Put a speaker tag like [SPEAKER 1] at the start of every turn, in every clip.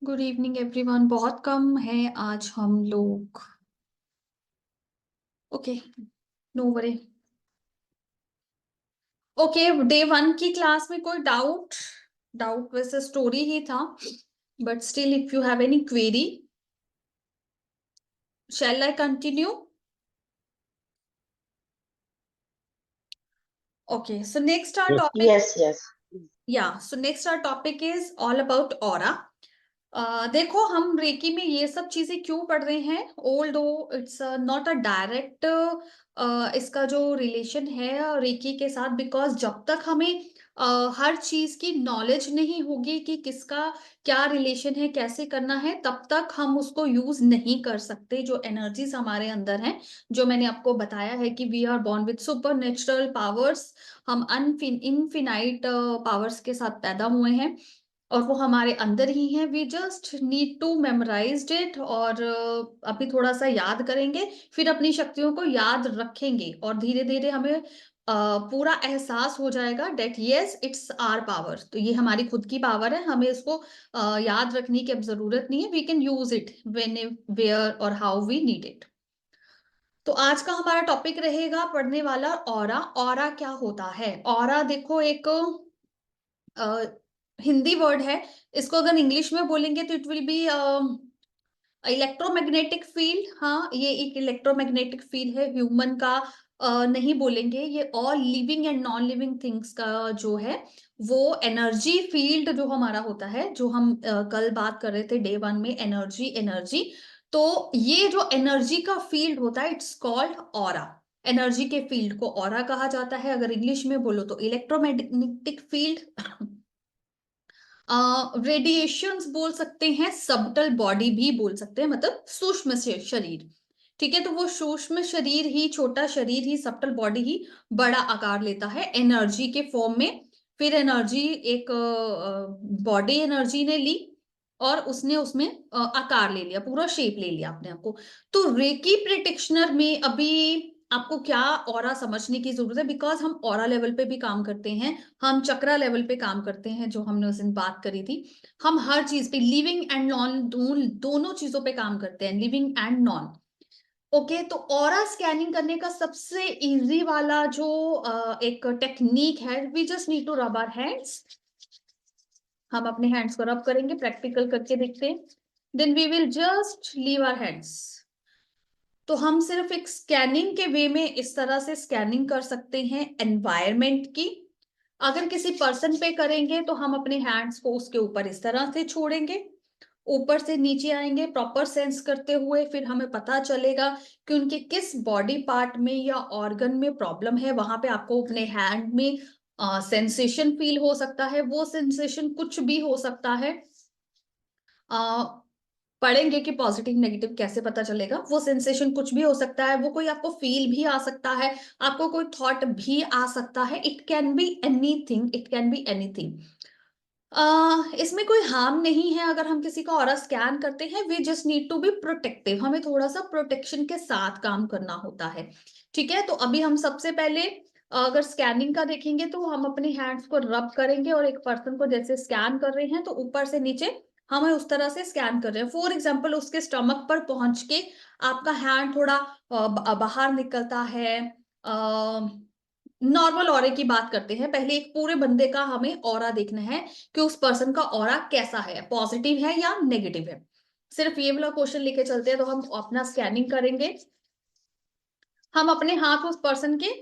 [SPEAKER 1] Good evening everyone. बहुत कम है आज हम लोग। Okay, no worry. Okay, day one की क्लास में कोई डाउट? डाउट वैसे स्टोरी ही था, but still if you have any query, shall I continue? Okay, so next our topic,
[SPEAKER 2] Yes.
[SPEAKER 1] So next our topic is all about aura. देखो, हम recce में ये सब चीजें क्यों पढ़ रहे हैं? ओल्ड दो इट्स नॉट अ डायरेक्ट इसका जो रिलेशन है रेकी के साथ, बिकॉज जब तक हमें हर चीज की नॉलेज नहीं होगी कि किसका क्या रिलेशन है, कैसे करना है, तब तक हम उसको यूज नहीं कर सकते। जो एनर्जीज हमारे अंदर हैं, जो मैंने आपको बताया है कि we are born with supernatural powers, हम इनफिनाइट पावर्स के साथ पैदा हुए हैं और वो हमारे अंदर ही है। We just need to memorise it, और अभी थोड़ा सा याद करेंगे, फिर अपनी शक्तियों को याद रखेंगे और धीरे धीरे हमें पूरा एहसास हो जाएगा that yes it's our power. तो ये हमारी खुद की पावर है, हमें इसको याद रखने की अब जरूरत नहीं है। We can use it when where और हाउ वी नीड इट। तो आज का हमारा टॉपिक रहेगा पढ़ने वाला ऑरा। ऑरा क्या होता है? ऑरा देखो, एक हिंदी वर्ड है। इसको अगर इंग्लिश में बोलेंगे तो it will be electromagnetic field. हाँ, ये एक इलेक्ट्रोमैग्नेटिक फील्ड है। ह्यूमन का नहीं बोलेंगे, ये all living and non living things का जो है वो एनर्जी फील्ड जो हमारा होता है, जो हम कल बात कर रहे थे डे वन में, एनर्जी एनर्जी। तो ये जो एनर्जी का फील्ड होता है इट्स कॉल्ड ऑरा। एनर्जी के फील्ड को ऑरा कहा जाता है। अगर इंग्लिश में बोलो तो इलेक्ट्रोमैग्नेटिक फील्ड, रेडिएशंस बोल सकते हैं, सबटल बॉडी भी बोल सकते हैं, मतलब सूक्ष्म शरीर। ठीक है, तो वो सूक्ष्म शरीर ही, छोटा शरीर ही, सबटल बॉडी ही बड़ा आकार लेता है एनर्जी के फॉर्म में। फिर एनर्जी एक बॉडी एनर्जी ने ली और उसने उसमें आकार ले लिया, पूरा शेप ले लिया अपने आप को। तो रेकी प्रैक्टिशनर में अभी आपको क्या ऑरा समझने की जरूरत है, बिकॉज हम ऑरा लेवल पे भी काम करते हैं, हम चक्रा लेवल पे काम करते हैं, जो हमने उस दिन बात करी थी। हम हर चीज पे, लिविंग एंड नॉन, दोनों चीजों पे काम करते हैं, लिविंग एंड नॉन। ओके, तो ऑरा स्कैनिंग करने का सबसे इजी वाला जो एक टेक्निक है, we just need to rub our hands. हम अपने हैंड्स को रब करेंगे, प्रैक्टिकल करके देखते हैं। Then we will just leave our hands. तो हम सिर्फ एक स्कैनिंग के वे में इस तरह से स्कैनिंग कर सकते हैं एनवायरमेंट की। अगर किसी पर्सन पे करेंगे तो हम अपने हैंड्स को उसके ऊपर इस तरह से छोड़ेंगे, ऊपर से नीचे आएंगे प्रॉपर सेंस करते हुए, फिर हमें पता चलेगा कि उनके किस बॉडी पार्ट में या ऑर्गन में प्रॉब्लम है। वहां पे आपको अपने हैंड में सेंसेशन फील हो सकता है, वो सेंसेशन कुछ भी हो सकता है। पढ़ेंगे कि पॉजिटिव नेगेटिव कैसे पता चलेगा। वो सेंसेशन कुछ भी हो सकता है, वो कोई आपको फील भी आ सकता है, आपको कोई थॉट भी आ सकता है। It can be anything, it can be anything. इसमें कोई हार्म नहीं है अगर हम किसी का ऑरा स्कैन करते हैं। We just need to be protective, हमें थोड़ा सा प्रोटेक्शन के साथ काम करना होता है। ठीक है, तो अभी हम सबसे पहले अगर स्कैनिंग का देखेंगे तो हम अपने हैंड्स को रब करेंगे और एक पर्सन को जैसे स्कैन कर रहे हैं तो ऊपर से नीचे हमें उस तरह से स्कैन कर रहे हैं। फॉर एग्जाम्पल, उसके स्टमक पर पहुंच के आपका हैंड थोड़ा बाहर निकलता है। नॉर्मल ऑरे की बात करते हैं, पहले एक पूरे बंदे का हमें ऑरा देखना है कि उस पर्सन का ऑरा कैसा है, पॉजिटिव है या नेगेटिव है। सिर्फ ये वाला क्वेश्चन लेके चलते हैं, तो हम अपना स्कैनिंग करेंगे। हम अपने हाथ उस पर्सन के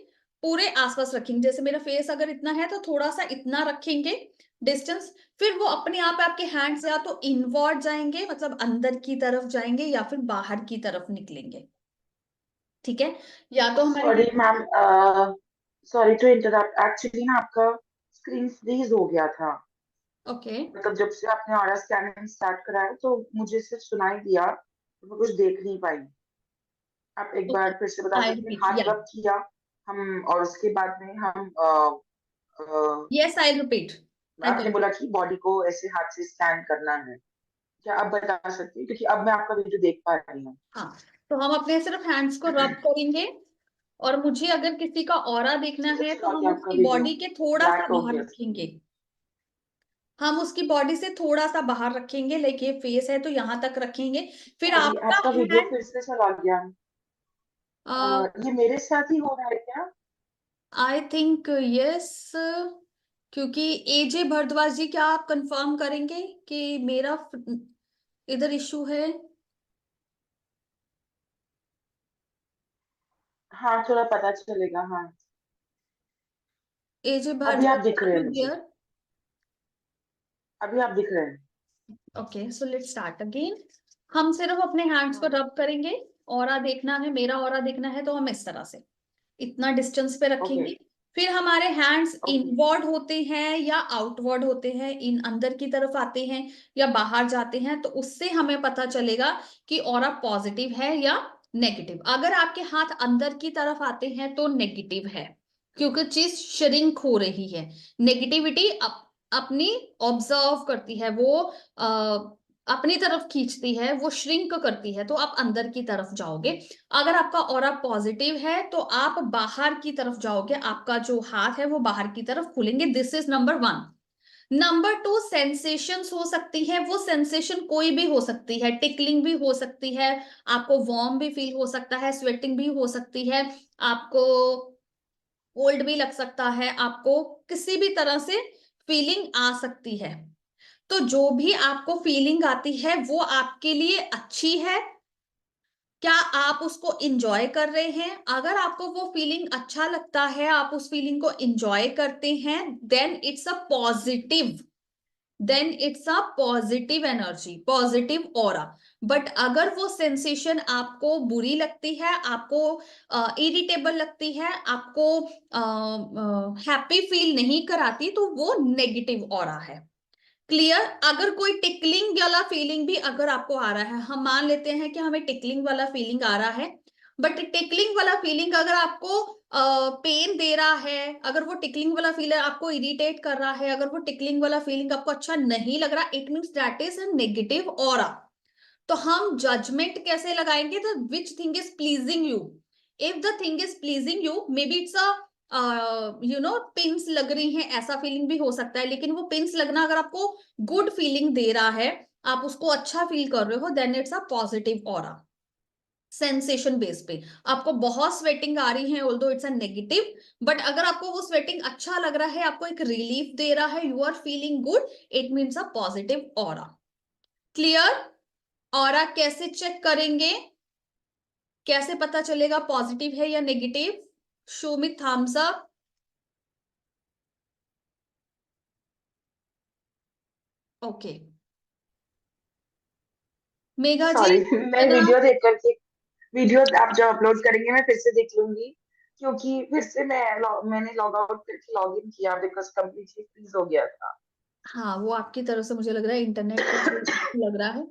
[SPEAKER 1] पूरे आसपास रखेंगे, जैसे मेरा फेस अगर इतना है तो थोड़ा सा इतना रखेंगे डिस्टेंस। फिर वो अपने आप आपके हैंड से या तो इनवर्ड जाएंगे, मतलब अंदर की तरफ जाएंगे, या फिर बाहर की तरफ निकलेंगे। ठीक है, या तो हमारे
[SPEAKER 2] sorry ma'am, sorry to interrupt. Actually ना आपका स्क्रीन फ्रीज हो गया था।
[SPEAKER 1] ओके,
[SPEAKER 2] मतलब जब से आपने ऑरा स्कैनिंग स्टार्ट कराया तो मुझे सिर्फ सुनाई दिया, तो मैं कुछ देख नहीं पाई। आप एक बार फिर से बता
[SPEAKER 1] आई
[SPEAKER 2] सकते हैं?
[SPEAKER 1] रिपीट,
[SPEAKER 2] हाथ
[SPEAKER 1] या
[SPEAKER 2] रब किया हम, और उसके बाद में हम
[SPEAKER 1] यस आई रिपीट, आई
[SPEAKER 2] आपने बोला कि बॉडी को ऐसे हाथ से स्कैन करना है। क्या आप बता सकते हैं? क्योंकि अब मैं आपका वीडियो देख पा रही हूँ।
[SPEAKER 1] हाँ, तो हम अपने सिर्फ हैंड्स को रब करेंगे, और मुझे अगर किसी का ऑरा देखना
[SPEAKER 2] मुझे
[SPEAKER 1] है तो
[SPEAKER 2] चला
[SPEAKER 1] हम
[SPEAKER 2] गया आपका
[SPEAKER 1] उसकी
[SPEAKER 2] वीडियो,
[SPEAKER 1] बॉडी के थोड़ा सा
[SPEAKER 2] ब्लैक हो
[SPEAKER 1] बाहर
[SPEAKER 2] गया।
[SPEAKER 1] रखेंगे। हम उसकी बॉडी से थोड़ा सा बाहर रखेंगे, लाइक ये फेस है तो यहाँ तक रखेंगे, फिर
[SPEAKER 2] सॉरी,
[SPEAKER 1] आपका
[SPEAKER 2] आपका वीडियो
[SPEAKER 1] हैंड,
[SPEAKER 2] फिर से चला गया। ये मेरे साथ ही हो रहा है क्या?
[SPEAKER 1] आई थिंक यस, क्योंकि एजे भारद्वाज जी, क्या आप कंफर्म करेंगे कि मेरा इधर इशू है?
[SPEAKER 2] हाँ, थोड़ा पता चलेगा, हाँ।
[SPEAKER 1] एजे
[SPEAKER 2] अभी आप
[SPEAKER 1] भारद्वाज,
[SPEAKER 2] दिख रहे
[SPEAKER 1] आर
[SPEAKER 2] हैं
[SPEAKER 1] यू
[SPEAKER 2] मुझे।
[SPEAKER 1] देयर?
[SPEAKER 2] अभी आप दिख रहे हैं।
[SPEAKER 1] Okay, so let's start again. हम सिर्फ अपने हैंड्स को
[SPEAKER 2] हाँ।
[SPEAKER 1] रब करेंगे। ऑरा देखना है, मेरा ऑरा देखना है, तो हम इस तरह से इतना डिस्टेंस पे
[SPEAKER 2] ओके।
[SPEAKER 1] रखेंगे। फिर हमारे हैंड्स
[SPEAKER 2] ओके।
[SPEAKER 1] इनवर्ड होते हैं या आउटवर्ड होते हैं, इन अंदर की तरफ आते हैं या बाहर जाते हैं, तो उससे हमें पता चलेगा कि ऑरा पॉजिटिव है या नेगेटिव। अगर आपके हाथ अंदर की तरफ आते हैं तो नेगेटिव है, क्योंकि चीज श्रिंक हो रही है। नेगेटिविटी अपनी ऑब्जर्व करती है, वो अपनी तरफ खींचती है, वो श्रिंक करती है, तो आप अंदर की तरफ जाओगे। अगर आपका ऑरा पॉजिटिव है तो आप बाहर की तरफ जाओगे, आपका जो हाथ है वो बाहर की तरफ खुलेंगे। This is number one. Number two, sensations हो सकती है। वो सेंसेशन कोई भी हो सकती है, टिकलिंग भी हो सकती है, आपको वार्म भी फील हो सकता है, स्वेटिंग भी हो सकती है, आपको कोल्ड भी लग सकता है, आपको किसी भी तरह से फीलिंग आ सकती है। तो जो भी आपको फीलिंग आती है वो आपके लिए अच्छी है। क्या आप उसको इंजॉय कर रहे हैं? अगर आपको वो फीलिंग अच्छा लगता है, आप उस फीलिंग को इंजॉय करते हैं, then it's a positive, then it's a positive energy, positive aura. But अगर वो सेंसेशन आपको बुरी लगती है, आपको इरिटेबल लगती है, आपको हैप्पी फील नहीं कराती, तो वो नेगेटिव ऑरा है। क्लियर? अगर कोई टिकलिंग वाला फीलिंग भी अगर आपको आ रहा है, हम मान लेते हैं कि हमें टिकलिंग वाला फीलिंग आ रहा है, बट टिकलिंग वाला फीलिंग अगर आपको पेन दे रहा है, अगर वो टिकलिंग वाला फीलिंग आपको इरिटेट कर रहा है, अगर वो टिकलिंग वाला फीलिंग आपको अच्छा नहीं लग रहा, it means that is a negative aura. तो हम जजमेंट कैसे लगाएंगे? तो which thing is pleasing you. If the thing is pleasing you, may be it's a pins लग रही हैं, ऐसा फीलिंग भी हो सकता है, लेकिन वो पिंस लगना अगर आपको गुड फीलिंग दे रहा है, आप उसको अच्छा फील कर रहे हो, then it's a positive aura. Sensation base पे आपको बहुत स्वेटिंग आ रही है, although it's a negative, but अगर आपको वो स्वेटिंग अच्छा लग रहा है, आपको एक रिलीफ दे रहा है, you are feeling good, it means a positive aura. Clear? Aura कैसे चेक करेंगे? कैसे पता चलेगा पॉजिटिव है या negative? Show me thumbs up. Okay, Megha ji,
[SPEAKER 2] sorry, मैं
[SPEAKER 1] अगर
[SPEAKER 2] वीडियो
[SPEAKER 1] आप,
[SPEAKER 2] देख करके, वीडियो आप जब अपलोड करेंगे मैं फिर से देख लूंगी, क्योंकि फिर से मैंने लॉग आउट करके लॉग इन किया बिकॉज कम्प्लीटली फ्रीज हो गया था।
[SPEAKER 1] हाँ, वो आपकी तरफ से मुझे लग रहा है इंटरनेट का लग रहा है।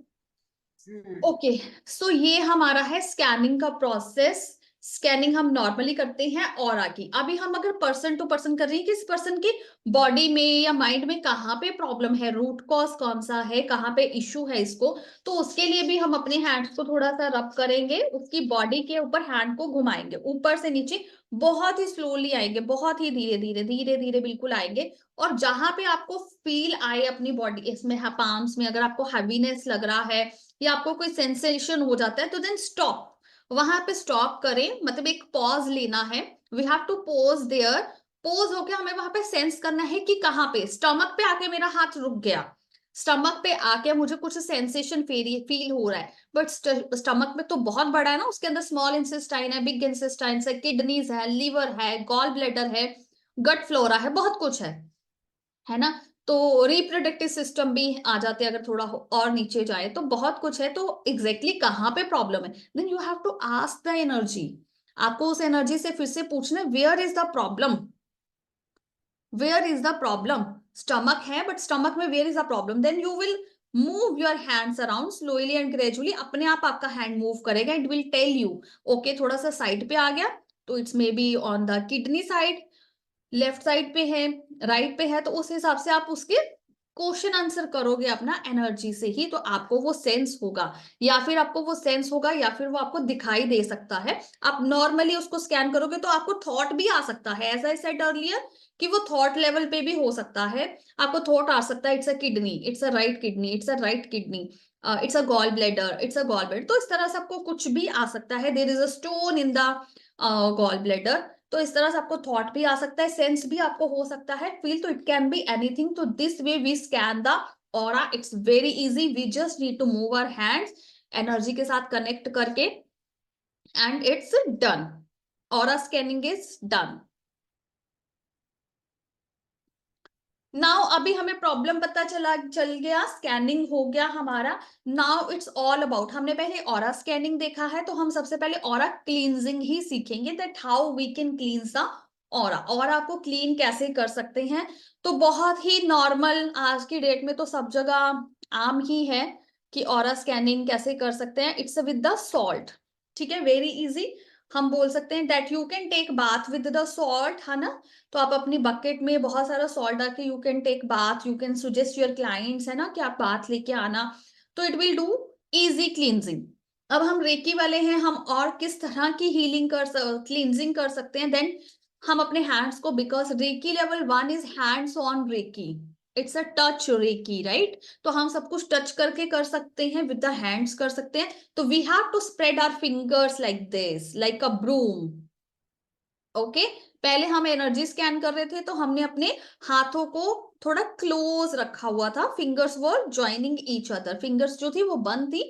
[SPEAKER 2] हम्म।
[SPEAKER 1] ओके, सो ये हमारा है स्कैनिंग का प्रोसेस। स्कैनिंग हम नॉर्मली करते हैं और आगे अभी हम अगर पर्सन टू पर्सन कर रहे हैं कि इस पर्सन की बॉडी में या माइंड में कहाँ पे प्रॉब्लम है, रूट कॉज कौन सा है, कहाँ पे इश्यू है इसको, तो उसके लिए भी हम अपने हैंड्स को थोड़ा सा रब करेंगे, उसकी बॉडी के ऊपर हैंड को घुमाएंगे, ऊपर से नीचे बहुत ही स्लोली आएंगे, बहुत ही धीरे धीरे धीरे धीरे बिल्कुल आएंगे। और जहां पे आपको फील आए अपनी बॉडी, इसमें पाम्स में अगर आपको हैवीनेस लग रहा है या आपको कोई सेंसेशन हो जाता है, तो देन स्टॉप, वहां पे स्टॉप करें, मतलब एक पॉज लेना है। We have to pause there. Pause होके हमें वहां पे सेंस करना है कि कहाँ पे, स्टमक पे आके मेरा हाथ रुक गया, स्टमक पे आके मुझे कुछ सेंसेशन फील हो रहा है, बट स्टमक में तो बहुत बड़ा है ना, उसके अंदर स्मॉल इंसेस्टाइन है, बिग इंसेस्टाइन है, किडनीज है, लीवर है, गॉल ब्लैडर है, गट फ्लोरा है, बहुत कुछ है ना। तो रिप्रोडक्टिव सिस्टम भी आ जाते हैं, अगर थोड़ा और नीचे जाए तो बहुत कुछ है। तो एग्जैक्टली exactly कहाँ पे प्रॉब्लम है, then you have to ask the energy. आपको उस एनर्जी से फिर से पूछना है, where is the problem, where is the problem. Stomach है, बट स्टमक में where is the problem, then you will move your hands around slowly and gradually, अपने आप आपका हैंड मूव करेगा, it will tell you okay थोड़ा सा side पे आ गया, तो it's maybe on the kidney side, left side पे है, राइट पे है, तो उस हिसाब से आप उसके क्वेश्चन आंसर करोगे अपना एनर्जी से ही, तो आपको वो सेंस होगा, या फिर आपको वो सेंस होगा, या फिर वो आपको दिखाई दे सकता है। आप नॉर्मली उसको स्कैन करोगे तो आपको थॉट भी आ सकता है, एज आई सेड अर्लियर कि वो थॉट लेवल पे भी हो सकता है। आपको थॉट आ सकता है, it's a kidney, it's a right kidney, it's a right kidney, it's a gall bladder, it's a gall bladder. तो इस तरह से आपको कुछ भी आ सकता है, there is a stone in the gall bladder. तो इस तरह से आपको थॉट भी आ सकता है, सेंस भी आपको हो सकता है, फील, तो इट कैन बी एनीथिंग। तो this way we scan the aura, it's very easy, we just need to move our hands energy के साथ कनेक्ट करके, and it's done, aura scanning is done. Now अभी हमें problem पता चल गया, scanning हो गया हमारा। नाउ इट्स ऑल अबाउट, हमने पहले ऑरा स्कैनिंग देखा है, तो हम सबसे पहले ऑरा क्लींजिंग ही सीखेंगे, that how we can cleanse the aura. Aura को क्लीन कैसे कर सकते हैं? तो बहुत ही नॉर्मल, आज की डेट में तो सब जगह आम ही है कि ऑरा स्कैनिंग कैसे कर सकते हैं। इट्स विद द सॉल्ट, ठीक है, वेरी इजी। हम बोल सकते हैं that you can take bath with the salt, है ना। तो आप अपनी बकेट में बहुत सारा सॉल्ट डाल के you can take bath, you can suggest your clients, है ना, कि आप बाथ लेके आना, तो it will do easy cleansing. अब हम रेकी वाले हैं, हम और किस तरह की हीलिंग क्लींजिंग कर सकते हैं? देन हम अपने हैंड्स को, because reiki level 1 is hands on reiki, it's a touch reiki, right. तो हम सब कुछ टच करके कर सकते हैं, विद द हैंड्स कर सकते हैं। तो we have to spread our fingers like this, like a broom. Okay, पहले हम एनर्जी स्कैन कर रहे थे, तो हमने अपने हाथों को थोड़ा क्लोज रखा हुआ था, फिंगर्स वर ज्वाइनिंग ईच अदर, फिंगर्स जो थी वो बंद थी,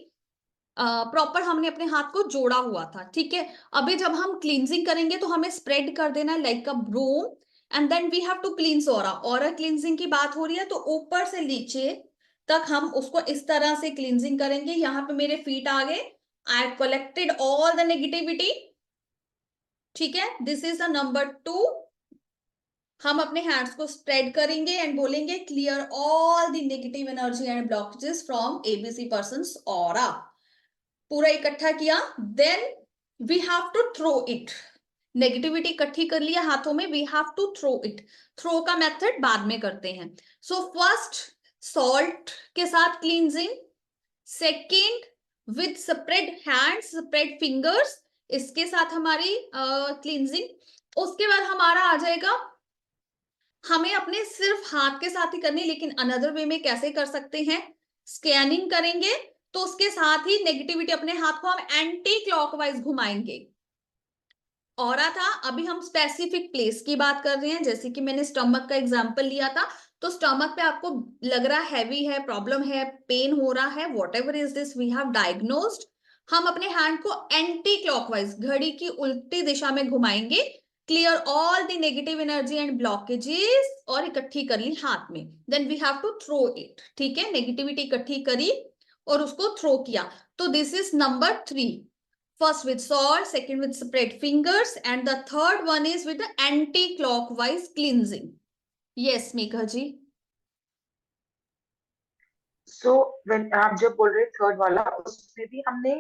[SPEAKER 1] प्रॉपर हमने अपने हाथ को जोड़ा हुआ था, ठीक है। अभी जब हम क्लींजिंग करेंगे तो हमें स्प्रेड कर देना है like a broom, and then we have to cleanse aura. Aura cleansing की बात हो रही है, तो ऊपर से नीचे तक हम उसको इस तरह से क्लींजिंग करेंगे। यहाँ पे मेरे फीट आ गए, I collected all the negativity, ठीक है, दिस इज द नंबर 2। हम अपने हैंड्स को स्प्रेड करेंगे एंड बोलेंगे clear all the negative energy and blockages from ABC person's aura. पूरा इकट्ठा किया, then we have to throw it. Negativity इकट्ठी कर लिया हाथों में, we have to throw it. Throw का मेथड बाद में करते हैं। सो फर्स्ट सॉल्ट के साथ cleansing, second with spread hands, spread fingers, इसके साथ हमारी क्लींजिंग। उसके बाद हमारा आ जाएगा, हमें अपने सिर्फ हाथ के साथ ही करनी, लेकिन अनदर वे में कैसे कर सकते हैं? स्कैनिंग करेंगे, तो उसके साथ ही नेगेटिविटी, अपने हाथ को हम एंटी क्लॉकवाइज घुमाएंगे। ऑरा था, अभी हम स्पेसिफिक प्लेस की बात कर रहे हैं, जैसे कि मैंने स्टमक का एग्जांपल लिया था। तो स्टमक पे आपको लग रहा है हैवी है, प्रॉब्लम है, पेन हो रहा है, whatever is this we have diagnosed. हम अपने हैंड को एंटी क्लॉकवाइज, घड़ी की उल्टी दिशा में घुमाएंगे, clear all the negative energy and blockages, और इकट्ठी कर ली हाथ में। Then we have to throw it, ठीक है, नेगेटिविटी इकट्ठी करी और उसको थ्रो किया। तो this is number 3, first with salt, second with spread fingers, and the third one is with the anti-clockwise cleansing. Yes, Megha ji.
[SPEAKER 2] So when आप जब बोल रहे थर्ड वाला, उसमें भी हमने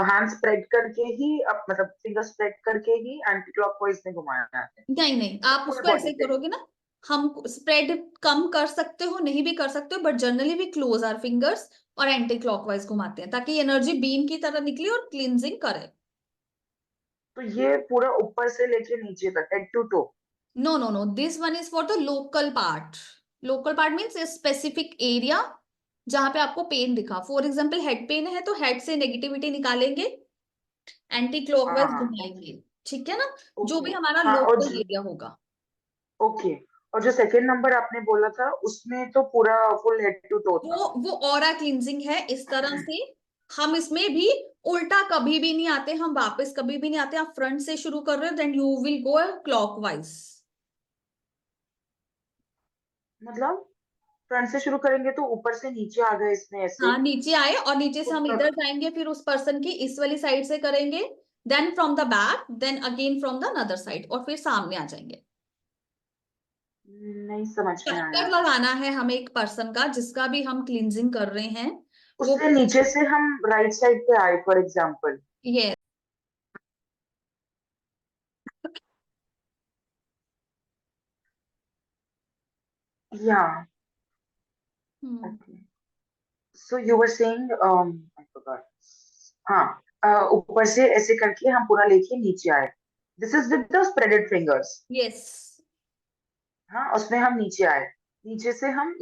[SPEAKER 2] हैंड स्प्रेड करके ही मतलब फिंगर स्प्रेड करके ही एंटी क्लॉकवाइज में घुमाया है,
[SPEAKER 1] नहीं नहीं, आप
[SPEAKER 2] फुल
[SPEAKER 1] उसको
[SPEAKER 2] बॉडी
[SPEAKER 1] ऐसे
[SPEAKER 2] पे।
[SPEAKER 1] करोगे ना, हम स्प्रेड कम कर सकते हो, नहीं भी कर सकते हो, बट जनरली भी क्लोज आर फिंगर्स और एंटी क्लॉकवाइज घुमाते हैं, ताकि एनर्जी बीम की तरह निकले और क्लींजिंग करे।
[SPEAKER 2] तो ये पूरा ऊपर से लेके नीचे तक, head to toe.
[SPEAKER 1] No no no, this one is for the local part. Local part means a specific area जहां पे आपको पेन दिखा। फॉर एग्जाम्पल हेड पेन है, तो हेड से नेगेटिविटी निकालेंगे, एंटी
[SPEAKER 2] हाँ
[SPEAKER 1] क्लॉकवाइज
[SPEAKER 2] हाँ,
[SPEAKER 1] घुमाएंगे, ठीक है ना, जो
[SPEAKER 2] ओके।
[SPEAKER 1] भी हमारा
[SPEAKER 2] हाँ और
[SPEAKER 1] लोकल एरिया होगा।
[SPEAKER 2] ओके, और जो सेकंड नंबर आपने बोला था उसमें तो पूरा फुल हेड टू टो था।
[SPEAKER 1] वो ऑरा क्लींजिंग है, इस तरह से। हम इसमें भी उल्टा कभी भी नहीं आते, हम वापस कभी भी नहीं आते। आप फ्रंट से शुरू कर रहे हो, then you will go clockwise.
[SPEAKER 2] मतलब फ्रंट से शुरू करेंगे तो ऊपर से नीचे आ गए इसमें ऐसे
[SPEAKER 1] हाँ, नीचे आए और नीचे से
[SPEAKER 2] खुद
[SPEAKER 1] हम इधर
[SPEAKER 2] तक।
[SPEAKER 1] जाएंगे, फिर उस पर्सन की इस वाली साइड से करेंगे, then from the back, then again from the another side, और फिर सामने आ जाएंगे।
[SPEAKER 2] नहीं समझ में
[SPEAKER 1] चक्कर
[SPEAKER 2] आया।
[SPEAKER 1] लगाना है हमें एक पर्सन का, जिसका भी हम क्लींजिंग कर रहे हैं वो।
[SPEAKER 2] उससे नीचे से हम राइट साइड पे आए फॉर एग्जांपल।
[SPEAKER 1] ये
[SPEAKER 2] या Okay. So you were saying, I forgot. हाँ, ऊपर से ऐसे करके हम पूरा लेके नीचे आए. This is with the spreaded fingers.
[SPEAKER 1] Yes,
[SPEAKER 2] हाँ, उसमें हम नीचे आए. नीचे से हम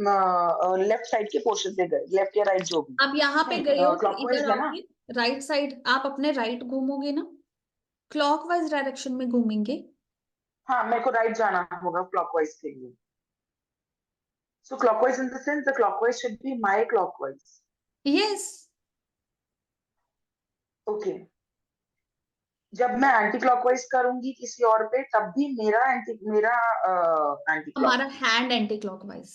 [SPEAKER 2] लेफ्ट साइड के पोर्शन पे गए, लेफ्ट या राइट जो भी.
[SPEAKER 1] आप यहाँ पे
[SPEAKER 2] नहीं,
[SPEAKER 1] गए हो तो
[SPEAKER 2] क्लॉकवाइज
[SPEAKER 1] इधर
[SPEAKER 2] है ना.
[SPEAKER 1] आओगे, राइट साइड आप अपने राइट घूमोगे ना, क्लॉकवाइज डायरेक्शन में घूमेंगे।
[SPEAKER 2] हाँ, मेरे को राइट जाना होगा क्लॉकवाइज के लिए. So clockwise in the sense the clockwise should be my clockwise.
[SPEAKER 1] Yes,
[SPEAKER 2] Okay. जब मैं एंटी क्लॉकवाइज करूंगी किसी और पे तब भी एंटी क्लॉक.
[SPEAKER 1] हमारा हैंड एंटी क्लॉकवाइज।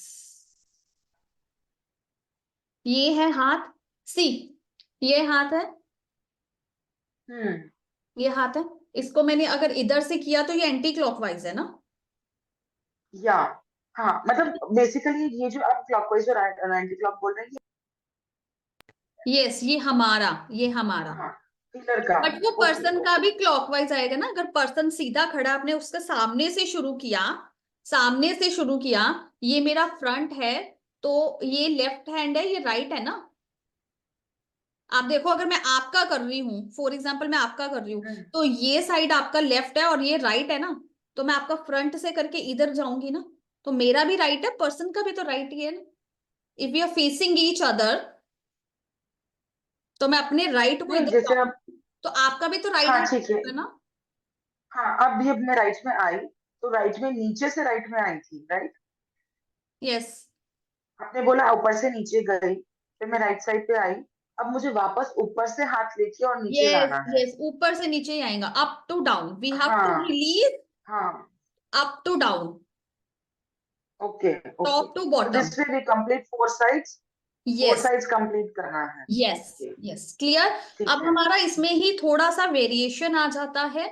[SPEAKER 1] ये है हाथ, सी, ये हाथ है,
[SPEAKER 2] हम्म.
[SPEAKER 1] ये हाथ है, इसको मैंने अगर इधर से किया तो ये एंटी क्लॉकवाइज है ना।
[SPEAKER 2] या हाँ, मतलब बेसिकली ये जो आप क्लॉकवाइज और एंटी क्लॉक बोल रहे हैं
[SPEAKER 1] यस, ये हमारा,
[SPEAKER 2] हाँ, पिलर का.
[SPEAKER 1] बट वो
[SPEAKER 2] ओके
[SPEAKER 1] पर्सन का
[SPEAKER 2] ओके.
[SPEAKER 1] भी क्लॉकवाइज आएगा ना। अगर पर्सन सीधा खड़ा, आपने उसके सामने से शुरू किया, सामने से शुरू किया, ये मेरा फ्रंट है, तो ये लेफ्ट हैंड है, ये राइट है ना। आप देखो, अगर मैं आपका कर रही हूँ, फॉर एग्जाम्पल मैं आपका कर रही हूँ, तो ये साइड आपका लेफ्ट है और ये राइट है ना, तो मैं आपका फ्रंट से करके इधर जाऊंगी ना, तो मेरा भी राइट है, पर्सन का भी तो राइट ही है ना। If you are facing each other, तो मैं अपने राइट को
[SPEAKER 2] नहीं,
[SPEAKER 1] इधर
[SPEAKER 2] जैसे अब.
[SPEAKER 1] जाऊंगी, तो आपका भी तो राइट
[SPEAKER 2] हाँ,
[SPEAKER 1] हैंड
[SPEAKER 2] ठीक है.
[SPEAKER 1] है ना।
[SPEAKER 2] हाँ, अब भी अब मैं राइट में आई, तो राइट में नीचे से राइट में आई थी, राइट.
[SPEAKER 1] यस,
[SPEAKER 2] आपने बोला ऊपर से नीचे गई, फिर मैं राइट साइड पे आई. अब मुझे वापस ऊपर से हाथ लेके और नीचे
[SPEAKER 1] यस,
[SPEAKER 2] लाना है.
[SPEAKER 1] यस, ऊपर से नीचे ही आएगा, up to down, we have to
[SPEAKER 2] हाँ
[SPEAKER 1] रिलीज,
[SPEAKER 2] हाँ.
[SPEAKER 1] Up to down,
[SPEAKER 2] okay okay.
[SPEAKER 1] Top to
[SPEAKER 2] तो
[SPEAKER 1] bottom.
[SPEAKER 2] This way we complete four sides. Four
[SPEAKER 1] yes,
[SPEAKER 2] sides complete करना है.
[SPEAKER 1] Yes,
[SPEAKER 2] okay.
[SPEAKER 1] Yes, clear.
[SPEAKER 2] ठीक
[SPEAKER 1] अब
[SPEAKER 2] है.
[SPEAKER 1] हमारा इसमें ही थोड़ा सा वेरिएशन आ जाता है।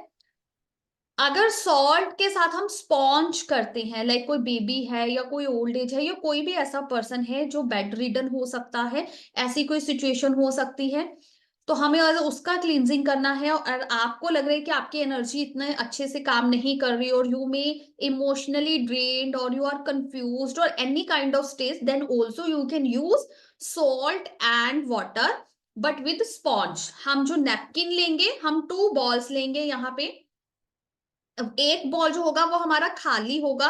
[SPEAKER 1] अगर सॉल्ट के साथ हम स्पॉन्ज करते हैं, लाइक कोई बेबी है या कोई ओल्ड एज है या कोई भी ऐसा पर्सन है जो बेड रिडन हो सकता है, ऐसी कोई सिचुएशन हो सकती है, तो हमें अगर उसका क्लींजिंग करना है और आपको लग रहा है कि आपकी एनर्जी इतने अच्छे से काम नहीं कर रही और यू मे इमोशनली ड्रेन्ड और यू आर कंफ्यूज्ड और any kind of stage, then also you can use salt and water, but with sponge. हम जो नैपकिन लेंगे, हम 2 बॉल्स लेंगे यहाँ पे। अब एक बॉल जो होगा वो हमारा खाली होगा,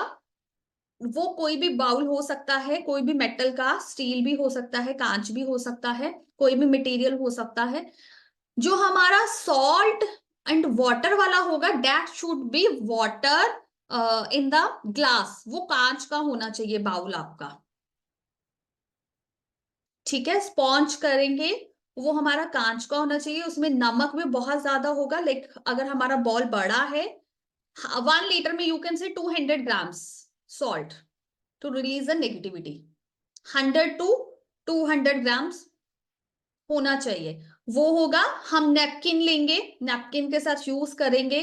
[SPEAKER 1] वो कोई भी बाउल हो सकता है, कोई भी मेटल का, स्टील भी हो सकता है, कांच भी हो सकता है, कोई भी मटेरियल हो सकता है। जो हमारा सॉल्ट एंड वाटर वाला होगा, that should be water in the glass, वो कांच का होना चाहिए बाउल आपका। ठीक है, स्पॉन्ज करेंगे, वो हमारा कांच का होना चाहिए, उसमें नमक भी बहुत ज्यादा होगा, लाइक अगर हमारा बॉल बड़ा है, 1 लीटर में you can say 200 grams salt to release the negativity, 100 to 200 grams होना चाहिए, वो होगा। हम नैपकिन लेंगे, नैपकिन के साथ यूज करेंगे।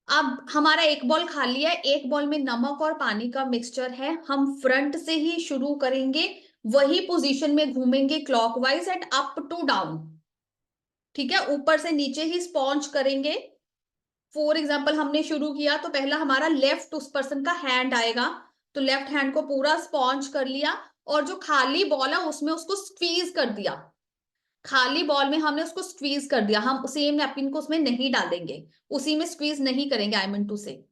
[SPEAKER 1] अब हमारा एक बॉल खाली है, एक बॉल में नमक और पानी का मिक्सचर है, हम फ्रंट से ही शुरू करेंगे, वही पोजीशन में घूमेंगे clockwise and up to down. ठीक है, ऊपर से नीचे ही स्पॉन्ज करेंगे। फॉर एग्जाम्पल हमने शुरू किया तो पहला हमारा लेफ्ट उस पर्सन का हैंड आएगा, तो लेफ्ट हैंड को पूरा स्पॉन्ज कर लिया, और जो खाली बॉल है उसमें उसको स्क्वीज कर दिया, खाली बॉल में हमने उसको स्क्वीज कर दिया। हम सेम नैपकिन को उसमें नहीं डालेंगे, उसी में स्क्वीज नहीं करेंगे, आई मीन टू से,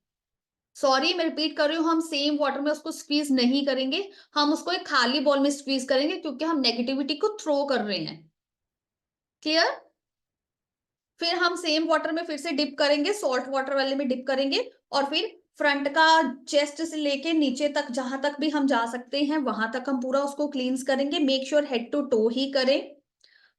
[SPEAKER 1] सॉरी मैं रिपीट कर रही हूँ, हम सेम वाटर में उसको स्क्वीज नहीं करेंगे, हम उसको एक खाली बॉल में स्क्वीज करेंगे, क्योंकि हम नेगेटिविटी को थ्रो कर रहे हैं। क्लियर। फिर हम सेम वाटर में फिर से डिप करेंगे, सॉल्ट वाटर वाले में डिप करेंगे, और फिर फ्रंट का चेस्ट से लेके नीचे तक जहां तक भी हम जा सकते हैं वहां तक हम पूरा उसको क्लींस करेंगे, make sure head to toe ही करें,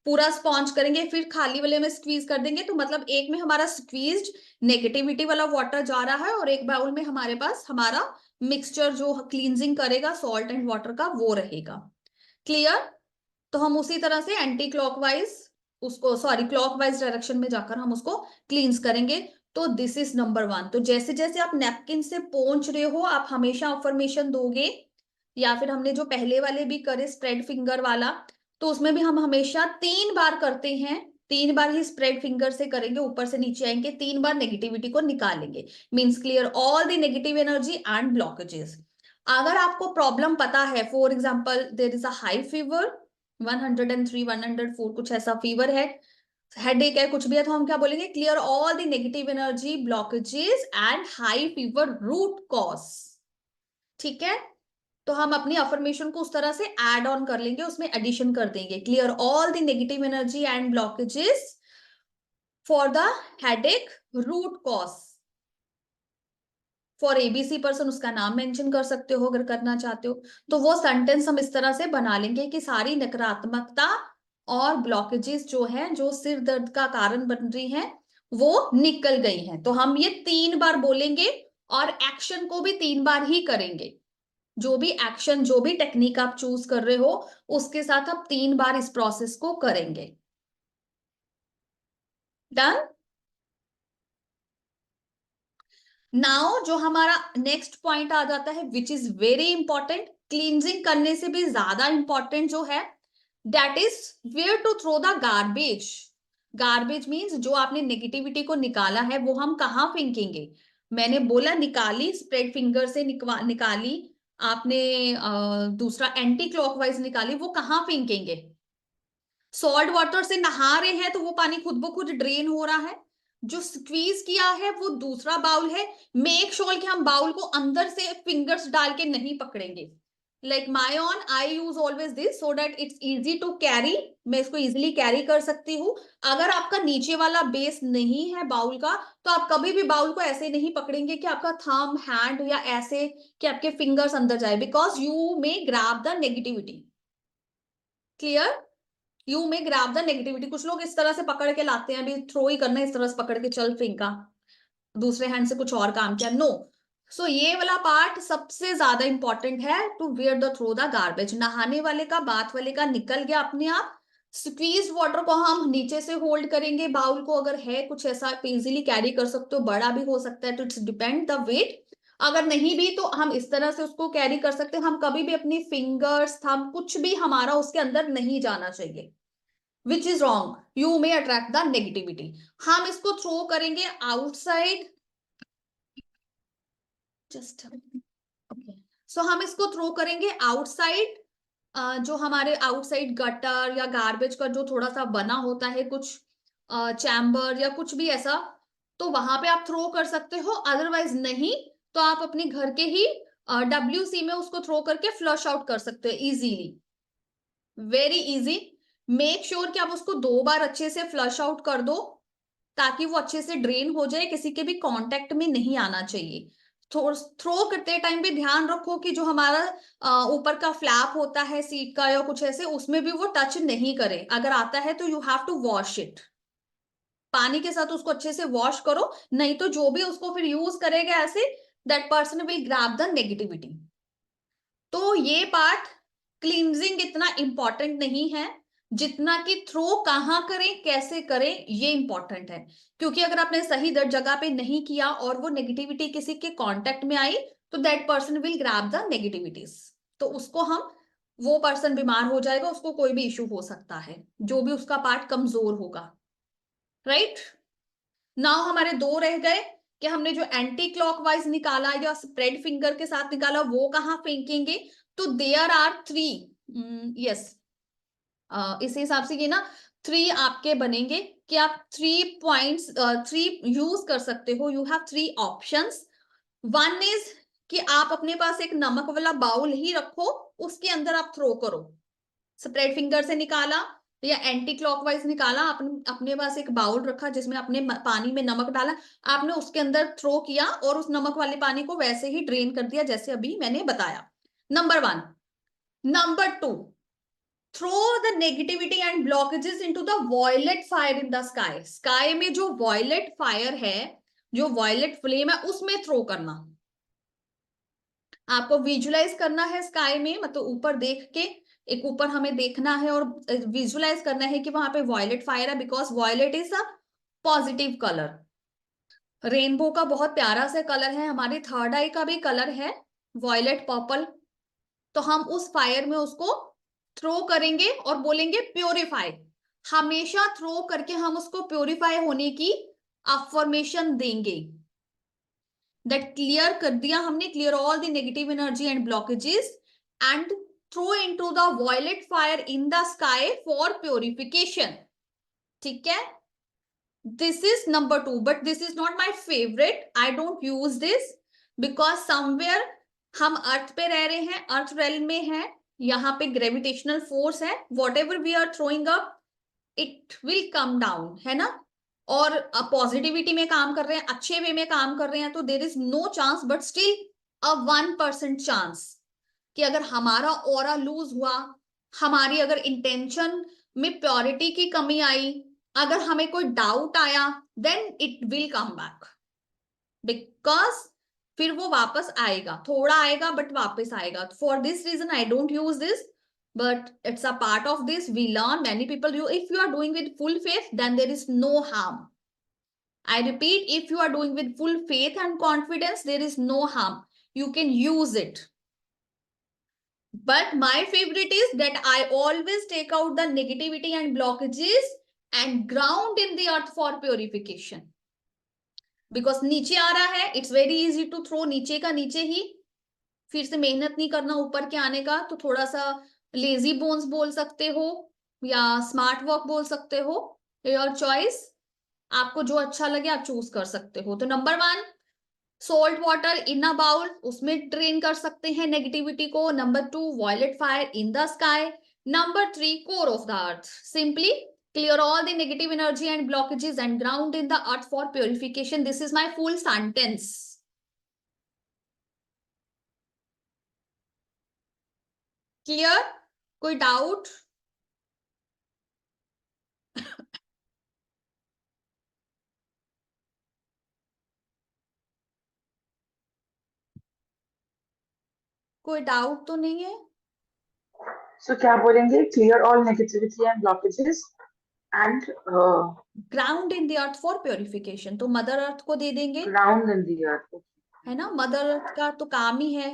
[SPEAKER 1] पूरा स्पॉन्ज करेंगे, फिर खाली वाले में स्क्वीज कर देंगे, तो मतलब एक में हमारा स्क्वीज्ड नेगेटिविटी वाला वाटर जा रहा है और एक बाउल में हमारे पास हमारा मिक्सचर जो क्लींजिंग करेगा सॉल्ट एंड वाटर का वो रहेगा। क्लियर। तो हम उसी तरह से एंटी क्लॉकवाइज उसको, सॉरी क्लॉकवाइज डायरेक्शन में जाकर हम उसको क्लींस करेंगे। तो दिस इज नंबर 1। तो जैसे जैसे आप नैपकिन से पोंछ रहे हो, आप हमेशा अफर्मेशन दोगे, या फिर हमने जो पहले वाले भी करे स्प्रेड फिंगर वाला, तो उसमें भी हम हमेशा 3 बार करते हैं, 3 बार ही स्प्रेड फिंगर से करेंगे, ऊपर से नीचे आएंगे, 3 बार नेगेटिविटी को निकालेंगे, means clear all the negative energy and blockages. अगर आपको प्रॉब्लम पता है, for example there is a high fever 103 104 कुछ ऐसा फीवर है, हेडेक है, कुछ भी है, तो हम क्या बोलेंगे, clear all the negative energy blockages and high fever root cause. ठीक है, तो हम अपनी अफर्मेशन को उस तरह से ऐड ऑन कर लेंगे, उसमें एडिशन कर देंगे, clear all the negative energy and blockages for the headache root cause. For ABC person उसका नाम मेंशन कर सकते हो अगर करना चाहते हो। तो वो सेंटेंस हम इस तरह से बना लेंगे कि सारी नकारात्मकता और ब्लॉकेजेस जो है, जो सिर दर्द का कारण बन रही हैं, वो निकल गई हैं। तो हम ये 3 बार बोलेंगे और एक्शन को भी 3 बार ही करेंगे। जो भी एक्शन, जो भी टेक्निक आप चूज कर रहे हो, उसके साथ आप 3 बार इस प्रोसेस को करेंगे। डन। नाउ जो हमारा नेक्स्ट पॉइंट आ जाता है, which is very important, cleansing करने से भी ज्यादा इंपॉर्टेंट जो है, that is where to throw the garbage. Garbage means जो आपने नेगेटिविटी को निकाला है वो हम कहाँ फेंकेंगे। मैंने बोला निकाली, स्प्रेड फिंगर से निकाली आपने, दूसरा एंटी क्लॉकवाइज निकाली, वो कहाँ फेंकेंगे। सॉल्ट वाटर से नहा रहे हैं तो वो पानी खुद ब खुद ड्रेन हो रहा है। जो स्क्वीज किया है वो दूसरा बाउल है। मेक श्योर कि हम बाउल को अंदर से फिंगर्स डाल के नहीं पकड़ेंगे। Like my own I use always this so that it's easy to carry, मैं इसको इजिली कैरी कर सकती हूँ। अगर आपका नीचे वाला बेस नहीं है बाउल का, तो आप कभी भी बाउल को ऐसे नहीं पकड़ेंगे कि आपका थंब हैंड या ऐसे कि आपके फिंगर्स अंदर जाए, because you may grab the negativity. Clear. You में ग्रैब द नेगेटिविटी। कुछ लोग इस तरह से पकड़ के लाते हैं, अभी थ्रो ही करना है, इस तरह से पकड़ के चल फेंका, दूसरे हैंड से कुछ और काम किया, नो। सो ये वाला पार्ट सबसे ज्यादा इंपॉर्टेंट है, to where the throw the garbage. नहाने वाले का, बाथ वाले का निकल गया अपने आप। स्क्वीज वाटर को हम नीचे से होल्ड करेंगे, बाउल को अगर है कुछ ऐसा आप इजिली कैरी कर सकते हो, बड़ा भी हो सकता है, तो इट्स डिपेंड द वेट। अगर नहीं भी तो हम इस तरह से उसको कैरी कर सकते हैं। हम कभी भी अपनी फिंगर्स, थंब, कुछ भी हमारा उसके अंदर नहीं जाना चाहिए, which is wrong, you may attract the negativity. हम इसको थ्रो करेंगे आउटसाइड, जस्ट ओके। सो हम इसको थ्रो करेंगे आउटसाइड, जो हमारे आउटसाइड गटर या गार्बेज का जो थोड़ा सा बना होता है, कुछ चैम्बर या कुछ भी ऐसा, तो वहां पे आप थ्रो कर सकते हो। अदरवाइज नहीं तो आप अपने घर के ही WC में उसको थ्रो करके फ्लश आउट कर सकते हो easily, very easy. Make sure कि आप उसको 2 बार अच्छे से फ्लश आउट कर दो, ताकि वो अच्छे से ड्रेन हो जाए, किसी के भी कांटेक्ट में नहीं आना चाहिए। थ्रो करते टाइम भी ध्यान रखो कि जो हमारा ऊपर का फ्लैप होता है सीट का या कुछ ऐसे, उसमें भी वो टच नहीं करे। अगर आता है तो you have to wash it, पानी के साथ उसको अच्छे से वॉश करो, नहीं तो जो भी उसको फिर यूज करेगा ऐसे, that person will grab the negativity. तो ये पार्ट, क्लींजिंग इतना इंपॉर्टेंट नहीं है जितना कि थ्रो कहाँ करें, कैसे करें, ये इंपॉर्टेंट है। क्योंकि अगर आपने सही जगह पे नहीं किया और वो नेगेटिविटी किसी के कांटेक्ट में आई, तो that person will grab the negativities. तो उसको हम, वो पर्सन बीमार हो जाएगा, उसको कोई भी इश्यू हो सकता है, जो भी उसका पार्ट कमजोर होगा। राइट। नाउ हमारे 2 रह गए कि हमने जो एंटी क्लॉकवाइज निकाला या स्प्रेड फिंगर के साथ निकाला वो कहाँ फेंकेंगे। तो देयर आर 3, यस, इस हिसाब से ये ना 3 आपके बनेंगे कि आप 3 पॉइंट्स 3 यूज कर सकते हो। You have 3 options. One is कि आप अपने पास एक नमक वाला बाउल ही रखो, उसके अंदर आप थ्रो करो। स्प्रेड फिंगर से निकाला या एंटी क्लॉकवाइज निकाला, आपने अपने पास एक बाउल रखा जिसमें आपने पानी में नमक डाला, आपने उसके अंदर थ्रो किया और उस नमक वाले पानी को वैसे ही ड्रेन कर दिया जैसे अभी मैंने बताया। Number 1। Number 2, throw the negativity and blockages into the violet fire in the sky. Sky में जो वॉयलेट फायर है, जो वॉयलेट फ्लेम है, उसमें थ्रो करना। आपको विजुलाइज करना है स्काई में, मतलब ऊपर देख के, एक ऊपर हमें देखना है और विजुलाइज करना है कि वहां पे वॉयलेट फायर है, because violet is a positive colour. Rainbow का बहुत प्यारा सा कलर है, हमारी थर्ड आई का भी कलर है वॉयलेट पर्पल। तो हम उस फायर में उसको थ्रो करेंगे और बोलेंगे प्योरीफाई। हमेशा थ्रो करके हम उसको प्योरीफाई होने की अफर्मेशन देंगे। दैट क्लियर कर दिया हमने, clear all the negative energy and blockages and throw into the violet fire in the sky for purification. ठीक है, this is number 2, but this is not my favorite. I don't use this because somewhere हम अर्थ पे रह रहे हैं, अर्थ rail में है, यहाँ पे ग्रेविटेशनल फोर्स है, whatever we are throwing up it will come down, है ना। और पॉजिटिविटी में काम कर रहे हैं, अच्छे वे में काम कर रहे हैं, तो there is no chance, but still a 1% chance कि अगर हमारा ऑरा लूज हुआ, हमारी अगर इंटेंशन में प्योरिटी की कमी आई, अगर हमें कोई डाउट आया, then it will come back, because फिर वो वापस आएगा, थोड़ा आएगा बट वापस आएगा। For this reason I don't use this, but it's a part of this. We learn, many people, if you are doing with full faith, then there is no harm. I repeat, if you are doing with full faith and confidence, there is no harm, you can use it. But my favorite is that I always take out the negativity and blockages and ground in the earth for purification. Because नीचे आ रहा है, it's very easy to throw नीचे का नीचे ही, फिर से मेहनत नहीं करना ऊपर के आने का, तो थोड़ा सा लेजी बोन्स बोल सकते हो या स्मार्ट वर्क बोल सकते हो, योर चॉइस, आपको जो अच्छा लगे आप चूज कर सकते हो। तो number 1, salt water in a bowl, उसमें ट्रेन कर सकते हैं नेगेटिविटी को। Number 2, violet fire in the sky. Number 3, core of the earth, simply clear all the negative energy and blockages and ground in the earth for purification. This is my full sentence. Clear? कोई doubt? कोई doubt तो नहीं है?
[SPEAKER 2] So क्या बोलेंगे? Clear all negativity and blockages and
[SPEAKER 1] ground in the earth for purification, तो mother earth को दे देंगे,
[SPEAKER 2] ground in the earth.
[SPEAKER 1] है ना। मदर अर्थ का तो काम ही है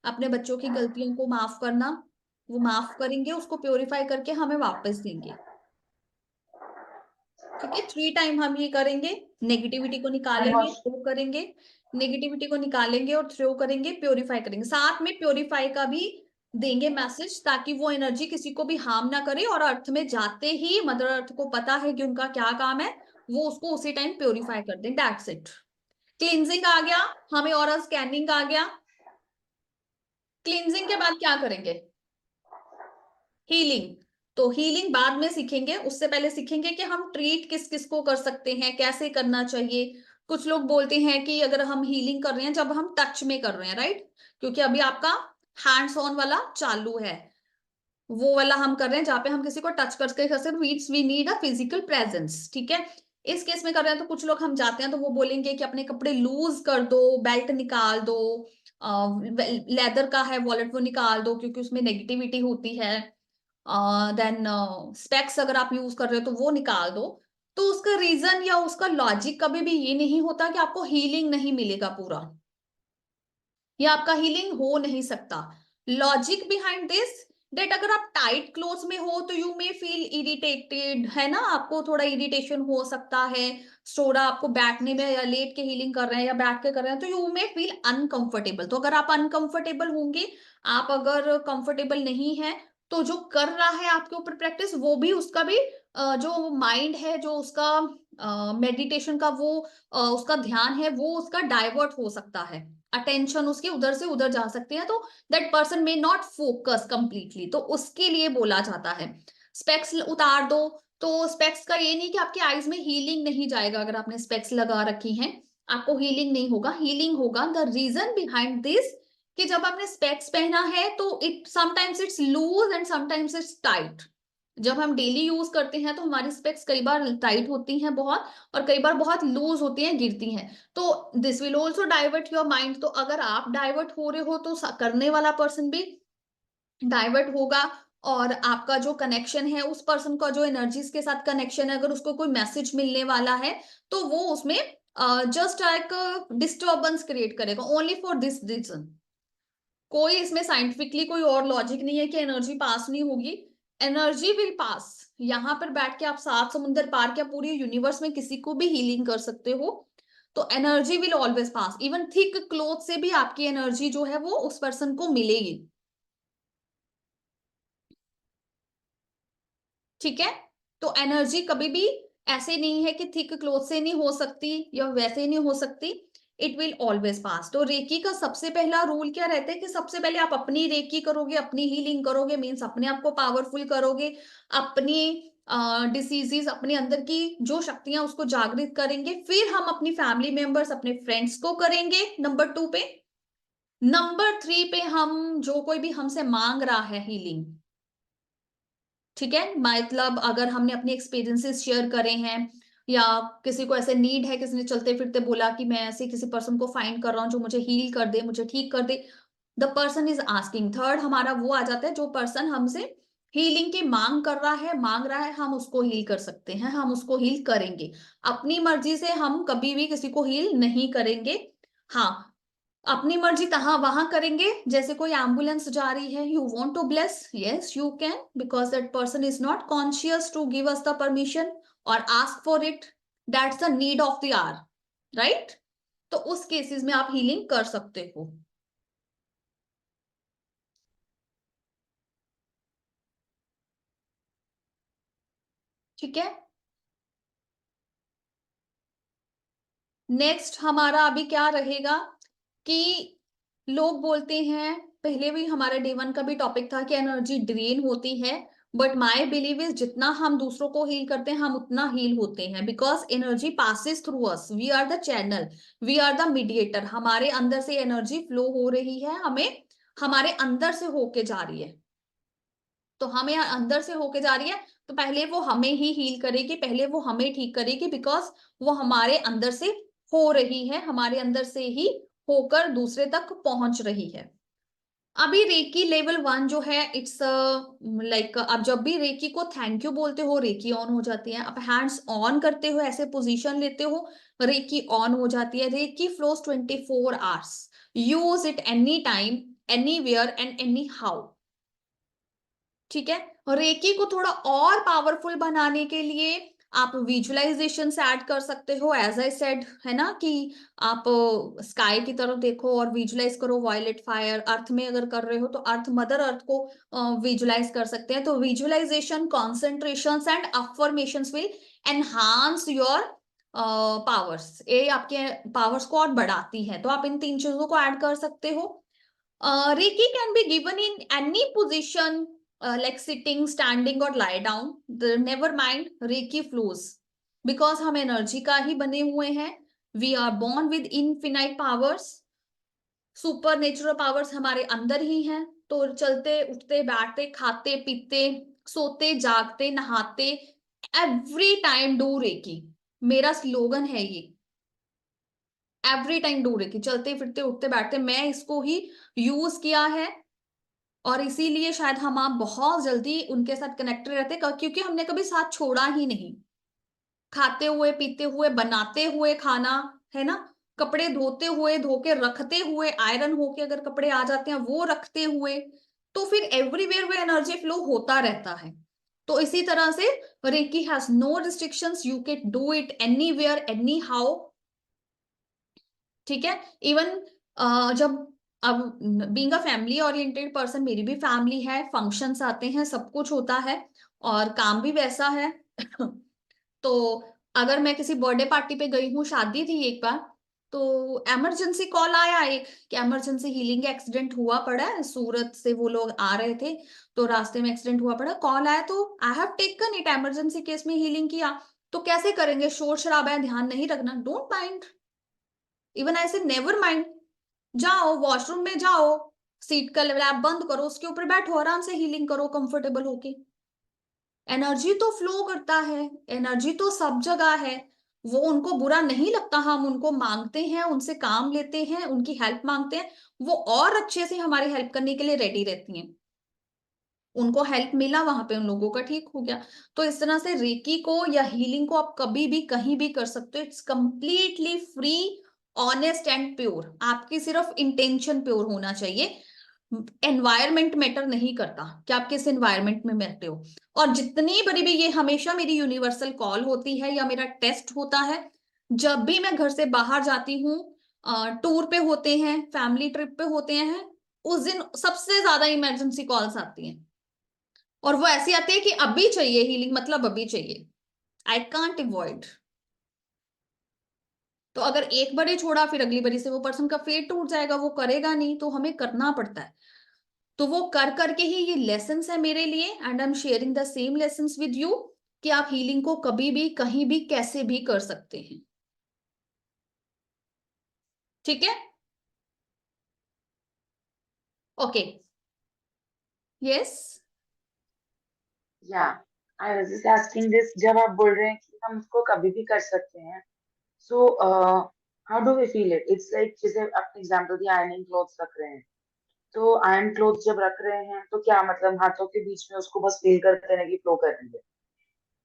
[SPEAKER 1] अपने बच्चों की गलतियों को माफ करना, वो माफ करेंगे, उसको प्योरीफाई करके हमें वापस देंगे। ठीक है, 3 टाइम हम ये करेंगे, नेगेटिविटी को निकालेंगे, थ्रो करेंगे, नेगेटिविटी को निकालेंगे और थ्रो करेंगे, प्योरीफाई करेंगे, साथ में प्योरीफाई का भी देंगे मैसेज, ताकि वो एनर्जी किसी को भी हार्म ना करे, और अर्थ में जाते ही मदर अर्थ को पता है कि उनका क्या काम है, वो उसको उसी टाइम प्योरीफाई कर दें। That's it. क्लींजिंग आ गया हमें, और स्कैनिंग आ गया। क्लींजिंग के बाद क्या करेंगे? हीलिंग। तो हीलिंग बाद में सीखेंगे, उससे पहले सीखेंगे कि हम ट्रीट किस किस को कर सकते हैं, कैसे करना चाहिए। कुछ लोग बोलते हैं कि अगर हम हीलिंग कर रहे हैं जब हम टच में कर रहे हैं, राइट, क्योंकि अभी आपका हैंड्स ऑन वाला चालू है, वो वाला हम कर रहे हैं जहाँ पे हम किसी को टच करके कर सकते, we need a physical presence. ठीक है, इस केस में कर रहे हैं तो कुछ लोग हम जाते हैं तो वो बोलेंगे कि अपने कपड़े लूज कर दो, बेल्ट निकाल दो, लेदर का है वॉलेट वो निकाल दो क्योंकि उसमें नेगेटिविटी होती है, देन स्पेक्स अगर आप यूज कर रहे हो तो वो निकाल दो। तो उसका रीजन या उसका लॉजिक कभी भी ये नहीं होता कि आपको हीलिंग नहीं मिलेगा पूरा, या आपका हीलिंग हो नहीं सकता। लॉजिक बिहाइंड दिस, डेट अगर आप टाइट क्लोथ में हो तो यू मे फील इरिटेटेड, है ना, आपको थोड़ा इरिटेशन हो सकता है, थोड़ा आपको बैठने में, या लेट के हीलिंग कर रहे हैं या बैठ के कर रहे हैं तो यू मे फील अनकंफर्टेबल। तो अगर आप अनकंफर्टेबल होंगे, आप अगर कंफर्टेबल नहीं है, तो जो कर रहा है आपके ऊपर प्रैक्टिस, वो भी उसका भी जो माइंड है, जो उसका मेडिटेशन का वो उसका ध्यान है, वो उसका डाइवर्ट हो सकता है, अटेंशन उसकी उधर से उधर जा सकती है, तो that person may not focus completely, तो उसके लिए बोला जाता है स्पेक्स उतार दो। तो स्पेक्स का ये नहीं कि आपके आईज में हीलिंग नहीं जाएगा, अगर आपने स्पेक्स लगा रखी हैं आपको हीलिंग नहीं होगा, हीलिंग होगा। द रीजन बिहाइंड दिस कि जब आपने स्पेक्स पहना है तो it sometimes it's loose and sometimes it's tight. जब हम डेली यूज करते हैं तो हमारी स्पेक्स कई बार टाइट होती हैं बहुत, और कई बार बहुत लूज होती हैं, गिरती हैं, तो this will also divert your mind. तो अगर आप डाइवर्ट हो रहे हो तो करने वाला पर्सन भी डाइवर्ट होगा, और आपका जो कनेक्शन है, उस पर्सन का जो एनर्जीज के साथ कनेक्शन है, अगर उसको कोई मैसेज मिलने वाला है तो वो उसमें जस्ट एक डिस्टर्बेंस क्रिएट करेगा, ओनली फॉर दिस रीजन। कोई इसमें साइंटिफिकली कोई और लॉजिक नहीं है कि एनर्जी पास नहीं होगी, एनर्जी विल पास। यहाँ पर बैठ के आप 7 समुंदर पार के पूरी यूनिवर्स में किसी को भी हीलिंग कर सकते हो, तो energy will always pass, even thick cloth से भी आपकी एनर्जी जो है वो उस पर्सन को मिलेगी। ठीक है, तो एनर्जी कभी भी ऐसे नहीं है कि थिक क्लोथ से नहीं हो सकती या वैसे नहीं हो सकती, इट विल ऑलवेज पास। तो रेकी का सबसे पहला रूल क्या रहता है कि सबसे पहले आप अपनी रेकी करोगे, अपनी हीलिंग करोगे, मीन्स अपने आप को पावरफुल करोगे, अपनी डिसीजेस, अपने अंदर की जो शक्तियां उसको जागृत करेंगे, फिर हम अपनी फैमिली मेंबर्स, अपने फ्रेंड्स को करेंगे नंबर 2 पे। नंबर 3 पे हम जो कोई भी हमसे मांग रहा है हीलिंग, ठीक है, मतलब अगर हमने अपने एक्सपीरियंसेस शेयर करे हैं या किसी को ऐसे नीड है, किसी ने चलते फिरते बोला कि मैं ऐसे किसी पर्सन को फाइंड कर रहा हूँ जो मुझे हील कर दे, मुझे ठीक कर दे, the person is asking. Third हमारा वो आ जाता है जो पर्सन हमसे हीलिंग की मांग रहा है, हम उसको हील कर सकते हैं, हम उसको हील करेंगे। अपनी मर्जी से हम कभी भी किसी को हील नहीं करेंगे। हाँ, अपनी मर्जी तहां वहां करेंगे, जैसे कोई एम्बुलेंस जा रही है, you want to bless, yes you can, because that person is not conscious to give us the permission और ask for it, that's the need of the hour, right. तो उस केसेस में आप हीलिंग कर सकते हो। ठीक है, नेक्स्ट हमारा अभी क्या रहेगा कि लोग बोलते हैं, पहले भी हमारा डे 1 का भी टॉपिक था कि एनर्जी ड्रेन होती है, बट माय बिलीव इज जितना हम दूसरों को हील करते हैं हम उतना हील होते हैं, because energy passes through us, we are the channel, we are the mediator. हमारे अंदर से एनर्जी फ्लो हो रही है, हमें हमारे अंदर से होके जा रही है, तो हमें अंदर से होके जा रही है, तो पहले वो हमें ही हील करेगी, पहले वो हमें ठीक करेगी, बिकॉज वो हमारे अंदर से हो रही है, हमारे अंदर से ही होकर दूसरे तक पहुंच रही है। अभी रेकी लेवल 1 जो है, इट्स लाइक आप जब भी रेकी को थैंक यू बोलते हो, रेकी ऑन हो जाती है। आप हैंड्स ऑन करते हो, ऐसे पोजीशन लेते हो, रेकी ऑन हो जाती है। Reiki flows 24 hours, use it any time, anywhere and anyhow. ठीक है, रेकी को थोड़ा और पावरफुल बनाने के लिए आप विजुअलाइजेशन से ऐड कर सकते हो, एज आई सेड, है ना, कि आप स्काई की तरफ देखो और विजुअलाइज करो वायलेट फायर। अर्थ में अगर कर रहे हो तो अर्थ, मदर अर्थ को विजुअलाइज कर सकते हैं। तो visualisation, concentration and affirmations will enhance your powers, ये आपके पावर्स को और बढ़ाती है। तो आप इन 3 चीजों को ऐड कर सकते हो। Reiki can be given in any position, like sitting, standing or lie down. Never mind, Reiki flows. Because हम एनर्जी का ही बने हुए हैं, we are born with infinite powers. Super natural powers हमारे अंदर ही हैं। तो चलते उठते बैठते खाते पीते सोते जागते नहाते, एवरी टाइम डू रेकी, मेरा स्लोगन है ये, एवरी टाइम डू रेकी। चलते फिरते उठते बैठते मैं इसको ही यूज किया है, और इसीलिए शायद हम आप बहुत जल्दी उनके साथ कनेक्टेड रहते, क्योंकि हमने कभी साथ छोड़ा ही नहीं। खाते हुए पीते हुए बनाते हुए खाना, है ना, कपड़े धोते हुए, धो के रखते हुए, आयरन होके अगर कपड़े आ जाते हैं वो रखते हुए, तो फिर एवरीवेयर वो एनर्जी फ्लो होता रहता है। तो इसी तरह से reiki has no restrictions, you can do it anywhere anyhow. ठीक है, इवन जब अब being a family oriented person, मेरी भी फैमिली है, फंक्शंस आते हैं, सब कुछ होता है और काम भी वैसा है। तो अगर मैं किसी बर्थडे पार्टी पे गई हूँ, शादी थी एक बार, तो इमरजेंसी कॉल आया एक कि इमरजेंसी हीलिंग एक्सीडेंट हुआ पड़ा है, सूरत से वो लोग आ रहे थे, तो रास्ते में एक्सीडेंट हुआ पड़ा, कॉल आया, तो I have taken it, emergency case में हीलिंग किया। तो कैसे करेंगे, शोर शराबा है, ध्यान नहीं रखना, डोंट माइंड, इवन आई से नेवर माइंड, जाओ वॉशरूम में जाओ, सीट का लैब बंद करो, उसके ऊपर बैठो, आराम से हीलिंग करो कंफर्टेबल होके। एनर्जी तो फ्लो करता है, एनर्जी तो सब जगह है, वो उनको बुरा नहीं लगता, हम उनको मांगते हैं, उनसे काम लेते हैं, उनकी हेल्प मांगते हैं, वो और अच्छे से हमारी हेल्प करने के लिए रेडी रहती हैं। उनको हेल्प मिला वहां पे, उन लोगों का ठीक हो गया। तो इस तरह से रेकी को या हीलिंग को आप कभी भी कहीं भी कर सकते हो, it's completely free, honest and pure. आपकी सिर्फ इंटेंशन प्योर होना चाहिए। एनवायरमेंट मैटर नहीं करता कि आप किस एनवायरमेंट में रहते हो। और जितनी बड़ी भी, ये हमेशा मेरी यूनिवर्सल कॉल होती है या मेरा टेस्ट होता है, जब भी मैं घर से बाहर जाती हूँ, टूर पे होते हैं, फैमिली ट्रिप पे होते हैं, उस दिन सबसे ज्यादा इमरजेंसी कॉल्स आती हैं, और वो ऐसी आती है कि अभी चाहिए हीलिंग, मतलब अभी चाहिए। I can't avoid. तो अगर एक बारी छोड़ा, फिर अगली बारी से वो पर्सन का फेट टूट जाएगा, वो करेगा नहीं, तो हमें करना पड़ता है। तो वो कर करके ही ये लेसन्स है मेरे लिए, and I am sharing the same lessons with you, कि आप हीलिंग को कभी भी, कहीं भी, कैसे भी कर सकते हैं। ठीक है? ओके। यस।
[SPEAKER 2] या I was just asking this, जब आप बोल रहे हैं कि हम उसको कभी भी कर सकते हैं, so how do we feel it? It's like, जैसे आपने एग्जांपल दिया आयरनिंग क्लॉथ्स रख रहे हैं, तो आयरन क्लॉथ जब रख रहे हैं तो क्या मतलब हाथों के बीच में उसको बस फील करते रहने की, फ्लो कर रही है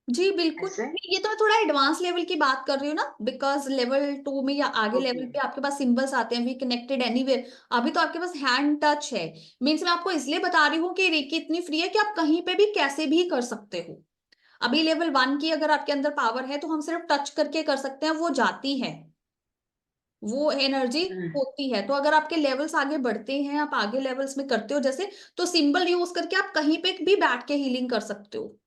[SPEAKER 1] जी बिल्कुल
[SPEAKER 2] ऐसे?
[SPEAKER 1] नहीं, ये तो मैं थोड़ा एडवांस लेवल की बात कर रही हूँ ना, बिकॉज लेवल 2 में या आगे
[SPEAKER 2] ओके।
[SPEAKER 1] लेवल पे आपके पास सिंबल्स आते हैं, वी कनेक्टेड एनीवेयर। अभी तो आपके पास हैंड टच है। मीन्स मैं आपको इसलिए बता रही हूँ कि रेकी इतनी फ्री है कि आप कहीं पे भी कैसे भी कर सकते हो। अभी लेवल 1 की अगर आपके अंदर पावर है, तो हम सिर्फ टच करके कर सकते हैं, वो जाती है, वो एनर्जी
[SPEAKER 2] हम्म।
[SPEAKER 1] होती है। तो अगर आपके लेवल्स आगे बढ़ते हैं, आप आगे लेवल्स में करते हो जैसे, तो सिंबल यूज करके आप कहीं पे भी बैठ के हीलिंग कर सकते हो।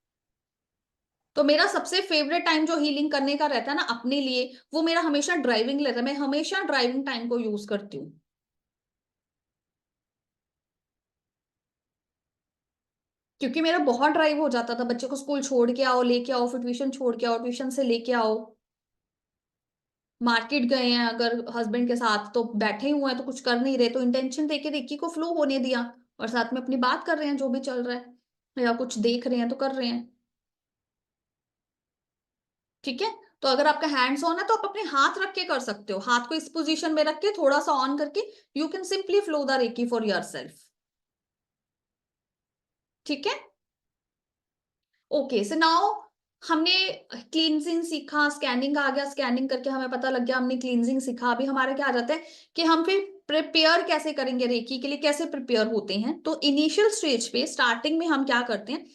[SPEAKER 1] तो मेरा सबसे फेवरेट टाइम जो हीलिंग करने का रहता है ना अपने लिए, वो मेरा हमेशा ड्राइविंग रहता है। मैं हमेशा ड्राइविंग टाइम को यूज करती हूँ, क्योंकि मेरा बहुत ड्राइव हो जाता था। बच्चे को स्कूल छोड़ के आओ, लेके आओ, फिर ट्यूशन छोड़ के आओ, ट्यूशन से लेके आओ, मार्केट गए हैं अगर हस्बैंड के साथ, तो बैठे हुए हैं तो कुछ कर नहीं रहे, तो इंटेंशन देके रिक्की को फ्लो होने दिया, और साथ में अपनी बात कर रहे हैं, जो भी चल रहा है, या कुछ देख रहे हैं तो कर रहे हैं। ठीक है? तो अगर आपका हैंड्स ऑन है, तो आप अपने हाथ रख के कर सकते हो, हाथ को इस पोजीशन में रख के थोड़ा सा ऑन करके, you can simply flow the reiki for yourself. ठीक है? ओके, सो नाउ हमने क्लींजिंग सीखा, स्कैनिंग आ गया, स्कैनिंग करके हमें पता लग गया, हमने क्लींजिंग सीखा। अभी हमारा क्या आ जाता है कि हम फिर प्रिपेयर कैसे करेंगे, रेकी के लिए कैसे प्रिपेयर होते हैं। तो इनिशियल स्टेज पे, स्टार्टिंग में हम क्या करते हैं,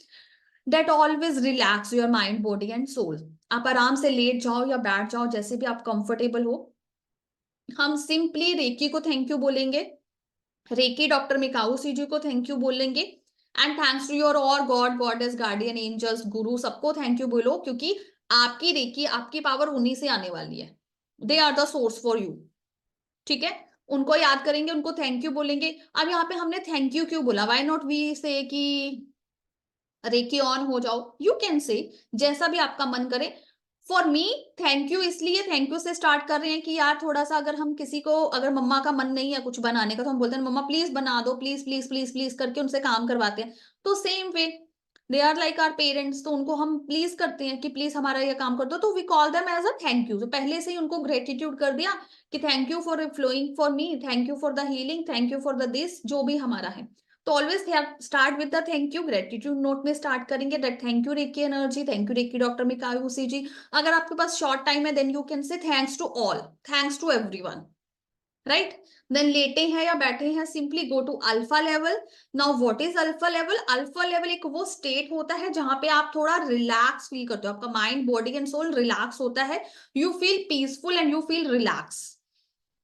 [SPEAKER 1] that always relax your mind, body and soul. आप आराम से लेट जाओ या बैठ जाओ, जैसे भी आप कंफर्टेबल हो। हम सिंपली रेकी को थैंक यू बोलेंगे, रेकी डॉक्टर मिकाऊ जी को थैंक यू बोलेंगे, एंड थैंक्स टू योर और गॉड, गॉडेस, गार्डियन एंजल्स, गुरु, सबको थैंक यू बोलो, क्योंकि आपकी रेकी, आपकी पावर उन्हीं से आने वाली है। They are the source for you. ठीक है? उनको याद करेंगे, उनको थैंक यू बोलेंगे। अब यहाँ पे हमने थैंक यू क्यों बोला, वाई नॉट वी से कि रेकी ऑन हो जाओ, यू कैन से, जैसा भी आपका मन करे। फॉर मी, थैंक यू इसलिए थैंक यू से स्टार्ट कर रहे हैं कि यार थोड़ा सा, अगर हम किसी को, अगर मम्मा का मन नहीं है कुछ बनाने का, तो हम बोलते हैं मम्मा प्लीज बना दो, प्लीज प्लीज प्लीज प्लीज करके उनसे काम करवाते हैं। तो same way, they are like our parents, तो उनको हम प्लीज करते हैं कि प्लीज हमारा ये काम कर दो, तो we call them as a thank you. तो पहले से ही उनको ग्रेटिट्यूड कर दिया कि thank you for flowing for me, thank you for the healing, thank you for the this, जो भी हमारा है। तो always start with the thank you, gratitude note में स्टार्ट करेंगे that thank you recce energy, thank you Reiki doctor Mikao Usui ji. अगर आपके पास शॉर्ट टाइम है, then you can say thanks to all, thanks to everyone, right? Then लेटे हैं या बैठे हैं, simply go to alpha level. Now what is alpha level? Alpha level एक वो स्टेट होता है जहां पे आप थोड़ा रिलैक्स फील करते हो, आपका mind, body and soul relax होता है, you feel peaceful and you feel relax.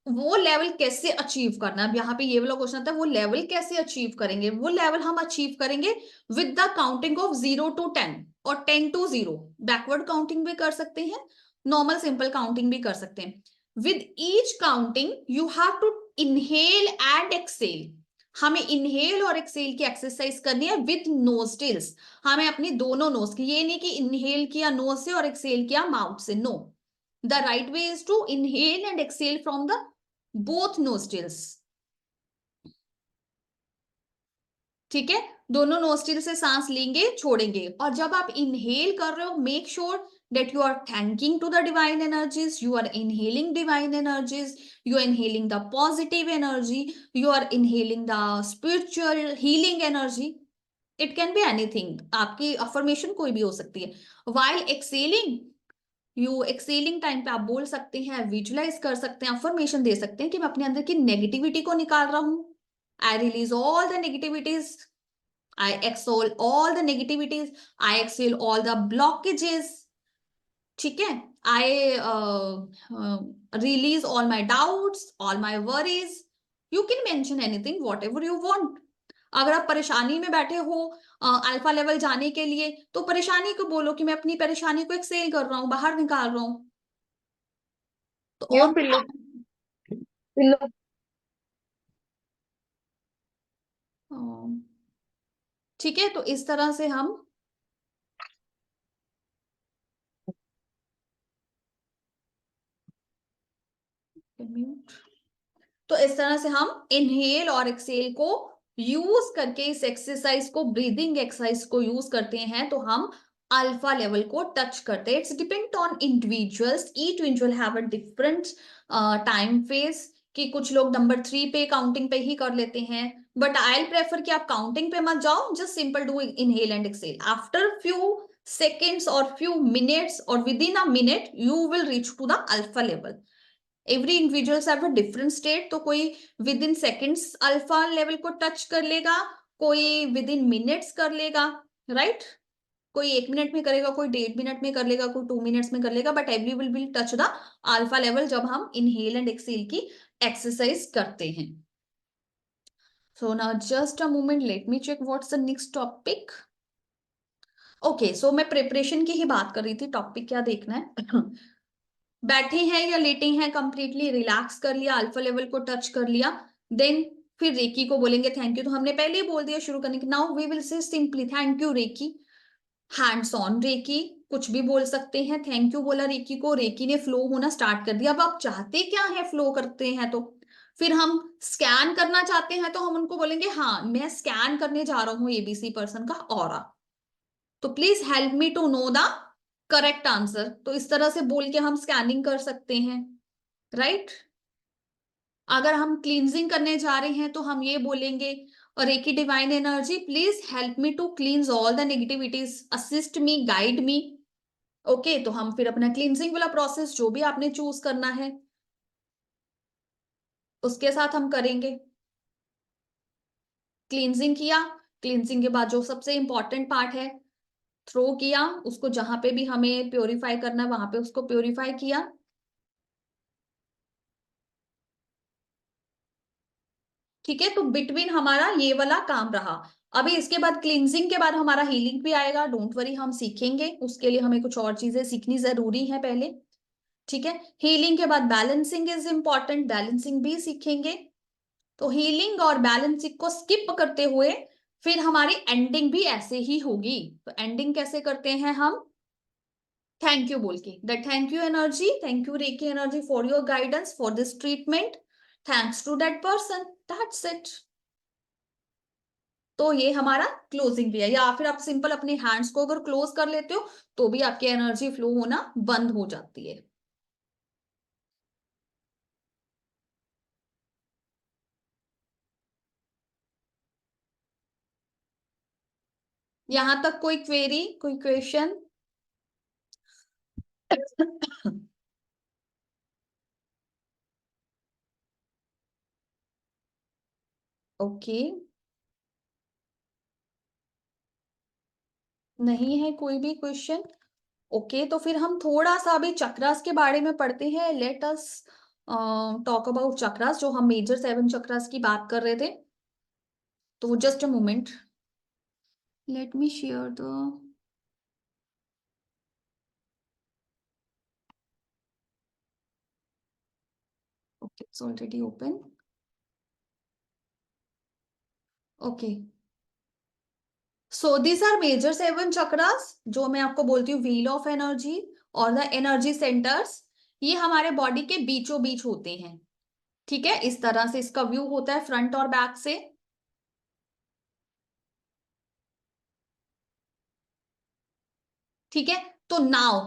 [SPEAKER 1] वो लेवल कैसे अचीव करना है, अब यहाँ पे ये वाला क्वेश्चन आता है, वो लेवल कैसे अचीव करेंगे? वो लेवल हम अचीव करेंगे with the counting of 0 to 10 और 10 to 0। बैकवर्ड काउंटिंग भी कर सकते हैं, नॉर्मल सिंपल काउंटिंग भी कर सकते हैं। With each counting you have to inhale and exhale. हमें इनहेल और एक्सेल की एक्सरसाइज करनी है विद नोस्ट्रिल्स। हमें अपनी दोनों नोज की, ये नहीं कि इनहेल किया नोज से और एक्सेल किया माउथ से, no. The right way is to inhale and exhale from the both nostrils. ठीक है? दोनों नोस्ट्रिल से सांस लेंगे, छोड़ेंगे, और जब आप इनहेल कर रहे हो, make sure that you are thanking to the divine energies, you are inhaling divine energies, you are inhaling the positive energy, you are inhaling the spiritual healing energy. It can be anything, आपकी affirmation कोई भी हो सकती है। while exhaling, you excelling time पे आप बोल सकते हैं, विजुलाइज कर सकते हैं, अफर्मेशन दे सकते हैं कि मैं अपने अंदर की नेगेटिविटी को निकाल रहा हूं। I release all the negativities, I exhale all the negativities, I exhale all the blockages. ठीक है, I release all my doubts, all my worries, you can mention anything whatever you want. अगर आप परेशानी में बैठे हो alpha level जाने के लिए, तो परेशानी को बोलो कि मैं अपनी परेशानी को एक्सेल कर रहा हूँ, बाहर निकाल रहा हूँ। तो
[SPEAKER 2] या
[SPEAKER 1] और
[SPEAKER 2] पिल्लो पिल्लो
[SPEAKER 1] ठीक है, तो इस तरह से हम तो इस तरह से हम इनहेल और एक्सेल को यूज करके, इस एक्सरसाइज को, ब्रीदिंग एक्सरसाइज को यूज करते हैं, तो हम अल्फा लेवल को टच करते हैं। It's depend on individuals, each individual have a different time phase, कि कुछ लोग नंबर 3 पे काउंटिंग पे ही कर लेते हैं, बट आई प्रेफर कि आप काउंटिंग पे मत जाओ, just simple do inhale and exhale. After few seconds or few minutes or within a minute you will reach to the alpha level. Every individuals have a different state, तो कोई with in seconds alpha level को touch कर लेगा, कोई with in minutes कर लेगा, right right? कोई 1 minute में करेगा, कोई 1.5 मिनट में कर लेगा, कोई 2 मिनट्स में कर लेगा, but every will touch the alpha level जब हम इनहेल एंड एक्सेल की एक्सरसाइज करते हैं। So now just a moment, let me check what's the next topic. Okay, so मैं प्रिपरेशन की ही बात कर रही थी, टॉपिक क्या देखना है। बैठे हैं या लेटे हैं, कंप्लीटली रिलैक्स कर लिया, अल्फा लेवल को टच कर लिया, देन फिर रेकी को बोलेंगे थैंक यू, तो हमने पहले ही बोल दिया शुरू करने के, now we will say simply thank you reiki, hands on reiki, कुछ भी बोल सकते हैं। थैंक यू बोला रेकी को, रेकी ने फ्लो होना स्टार्ट कर दिया। अब आप चाहते क्या है, फ्लो करते हैं तो फिर हम स्कैन करना चाहते हैं, तो हम उनको बोलेंगे हाँ मैं स्कैन करने जा रहा हूँ एबीसी पर्सन का ऑरा, तो please help me to know the correct answer. तो इस तरह से बोल के हम स्कैनिंग कर सकते हैं, राइट right? अगर हम क्लींजिंग करने जा रहे हैं तो हम ये बोलेंगे, और एक ही divine energy please help me to cleanse all the negativities, assist me, guide me. Okay, तो हम फिर अपना क्लींजिंग वाला प्रोसेस जो भी आपने चूज करना है उसके साथ हम करेंगे। क्लींजिंग किया, क्लींजिंग के बाद जो सबसे इंपॉर्टेंट पार्ट है, थ्रो किया, उसको जहां पे भी हमें प्योरीफाई करना है वहां पे उसको प्योरीफाई किया। ठीक है, तो बिटवीन हमारा ये वाला काम रहा। अभी इसके बाद क्लींजिंग के बाद हमारा हीलिंग भी आएगा, डोंट वरी, हम सीखेंगे, उसके लिए हमें कुछ और चीजें सीखनी जरूरी है पहले। ठीक है, हीलिंग के बाद बैलेंसिंग इज इंपॉर्टेंट, बैलेंसिंग भी सीखेंगे। तो हीलिंग और बैलेंसिंग को स्किप करते हुए फिर हमारी एंडिंग भी ऐसे ही होगी। तो एंडिंग कैसे करते हैं हम, थैंक यू बोल के, that thank you energy, thank you recce energy for your guidance for this treatment, thanks to that person, that's it. तो ये हमारा क्लोजिंग भी है। या फिर आप सिंपल अपने हैंड्स को अगर क्लोज कर लेते हो तो भी आपकी एनर्जी फ्लो होना बंद हो जाती है। यहां तक कोई क्वेरी, कोई क्वेश्चन? ओके, नहीं है कोई भी क्वेश्चन। ओके, तो फिर हम थोड़ा सा अभी चक्रास के बारे में पढ़ते हैं। Let us talk about chakras, जो हम मेजर 7 चक्रास की बात कर रहे थे। तो just a moment, let me share the, okay it's already open. Okay, so this are major 7 chakras, जो मैं आपको बोलती हूँ व्हील ऑफ एनर्जी और द एनर्जी सेंटर्स। ये हमारे बॉडी के बीचों बीच होते हैं। ठीक है, इस तरह से इसका व्यू होता है फ्रंट और बैक से। ठीक है, तो now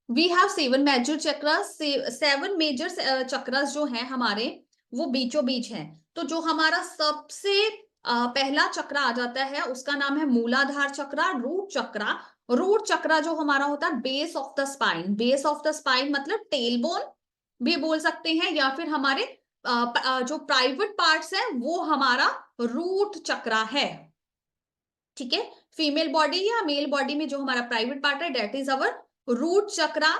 [SPEAKER 1] we have 7 major chakras. 7 major chakras जो हैं हमारे, वो बीचों बीच हैं। तो जो हमारा सबसे पहला चक्र आ जाता है उसका नाम है मूलाधार चक्रा, रूट चक्रा। रूट चक्रा जो हमारा होता है base of the spine, base of the spine मतलब टेल बोन भी बोल सकते हैं, या फिर हमारे जो प्राइवेट पार्ट्स है वो हमारा रूट चक्रा है। ठीक है, फीमेल बॉडी या मेल बॉडी में जो हमारा प्राइवेट पार्ट है that is our root chakra.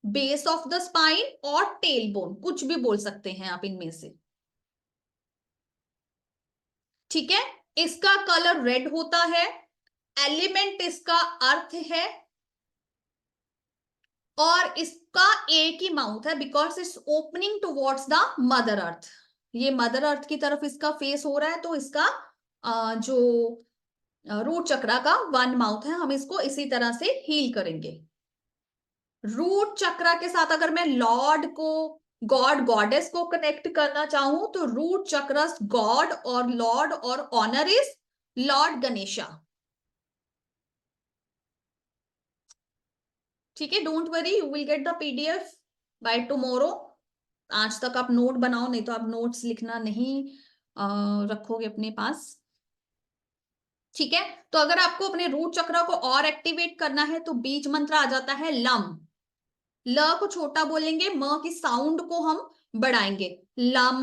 [SPEAKER 1] Base of the spine और टेल बोन, कुछ भी बोल सकते हैं आप इनमें से। ठीक है, इसका कलर रेड होता है, एलिमेंट इसका अर्थ है, और इसका एक ही माउथ है because it's opening towards the mother earth. ये मदर अर्थ की तरफ इसका फेस हो रहा है, तो इसका जो रूट चक्रा का वन माउथ है, हम इसको इसी तरह से हील करेंगे। रूट चक्रा के साथ अगर मैं लॉर्ड को, गॉड गॉडेस को कनेक्ट करना चाहूं, तो रूट चक्रस गॉड और लॉर्ड और ऑनर इज लॉर्ड गणेशा। ठीक है, don't worry, you will get the PDF by tomorrow. आज तक आप नोट बनाओ, नहीं तो आप नोट्स लिखना नहीं रखोगे अपने पास। ठीक है, तो अगर आपको अपने रूट चक्र को और एक्टिवेट करना है तो बीज मंत्र आ जाता है लम। ल को छोटा बोलेंगे, म की साउंड को हम बढ़ाएंगे, लम।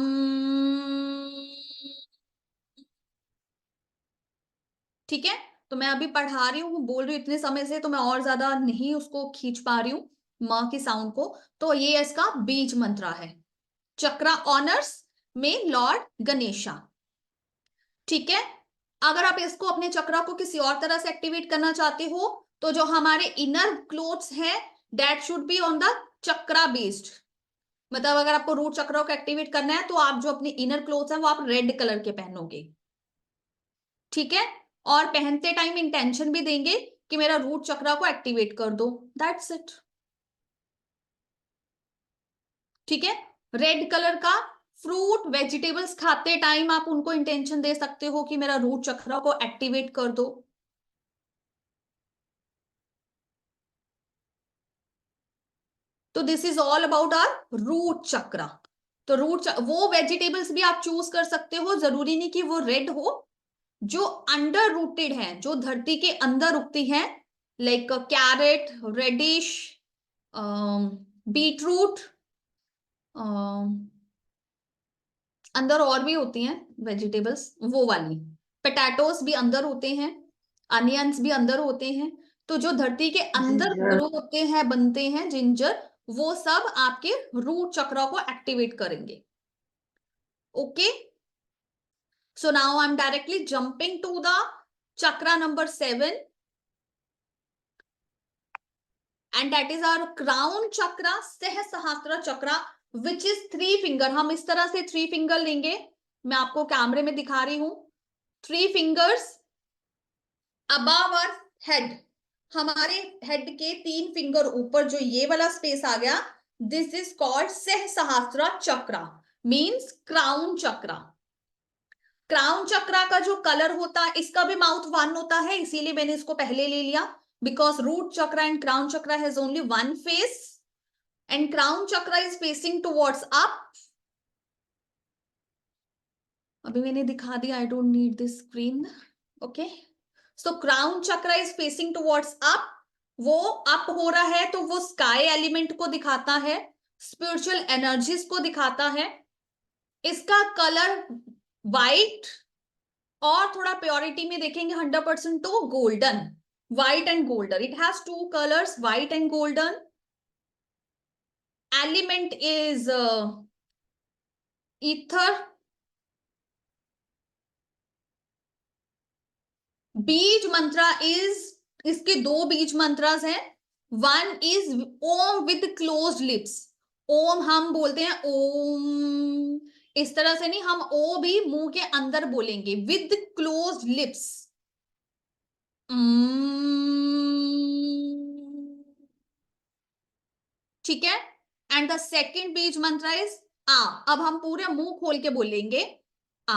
[SPEAKER 1] ठीक है, तो मैं अभी पढ़ा रही हूँ, बोल रही हूँ इतने समय से, तो मैं और ज्यादा नहीं उसको खींच पा रही हूँ म की साउंड को। तो ये इसका बीज मंत्र है, चक्रा ऑनर्स में लॉर्ड गणेशा। ठीक है, अगर आप इसको अपने चक्रा को किसी और तरह से एक्टिवेट करना चाहते हो, तो जो हमारे इनर क्लोथ्स हैं that should be on the chakra based. मतलब अगर आपको रूट चक्रा को एक्टिवेट करना है, तो आप जो अपने इनर क्लोथ्स हैं वो आप रेड कलर के पहनोगे। ठीक है, और पहनते टाइम इंटेंशन भी देंगे कि मेरा रूट चक्रा को एक्टिवेट कर दो, दैट्स इट। ठीक है, रेड कलर का फ्रूट वेजिटेबल्स खाते टाइम आप उनको इंटेंशन दे सकते हो कि मेरा रूट चक्रा को एक्टिवेट कर दो। तो this is all about our root chakra. तो वो वेजिटेबल्स भी आप चूज कर सकते हो, जरूरी नहीं कि वो रेड हो, जो अंडर रूटेड है, जो धरती के अंदर उगती है, लाइक कैरेट, रेडिश, बीटरूट, अंदर और भी होती हैं वेजिटेबल्स, वो वाली। पोटैटोस भी अंदर होते हैं, अनियंस भी अंदर होते हैं। तो जो धरती के अंदर
[SPEAKER 2] जिंजर।
[SPEAKER 1] ग्रो होते हैं, बनते हैं, जिंजर, वो सब आपके रूट चक्र को एक्टिवेट करेंगे। Okay, so now I am directly jumping to the chakra number 7, and that is our crown chakra, Sahasrara chakra, which is 3 finger. हम इस तरह से 3 फिंगर लेंगे, मैं आपको कैमरे में दिखा रही हूं। 3 फिंगर्स अबव आवर हेड, हमारे हेड के 3 फिंगर ऊपर जो ये वाला स्पेस आ गया, this is called Sahasrara chakra, means crown chakra. Crown chakra का जो कलर होता है, इसका भी माउथ 1 होता है, इसीलिए मैंने इसको पहले ले लिया, because root chakra and crown chakra has only 1 face, and crown chakra is facing towards up. अभी मैंने दिखा दिया, I don't need this screen. Okay, so crown chakra is facing towards up, वो अप हो रहा है, तो वो स्काई एलिमेंट को दिखाता है, स्पिरिचुअल एनर्जीज को दिखाता है। इसका कलर वाइट, और थोड़ा प्योरिटी में देखेंगे 100% तो golden, white and golden, it has 2 colours, white and golden. Element is ether. Beej mantra is, इसके 2 बीज मंत्रस हैं। One is Om with closed lips, Om हम बोलते हैं ओम, इस तरह से नहीं, हम ओ भी मुंह के अंदर बोलेंगे विद क्लोज्ड लिप्स। ठीक है, एंड द सेकेंड बीज मंत्र इज आ। अब हम पूरे मुंह खोल के बोलेंगे आ,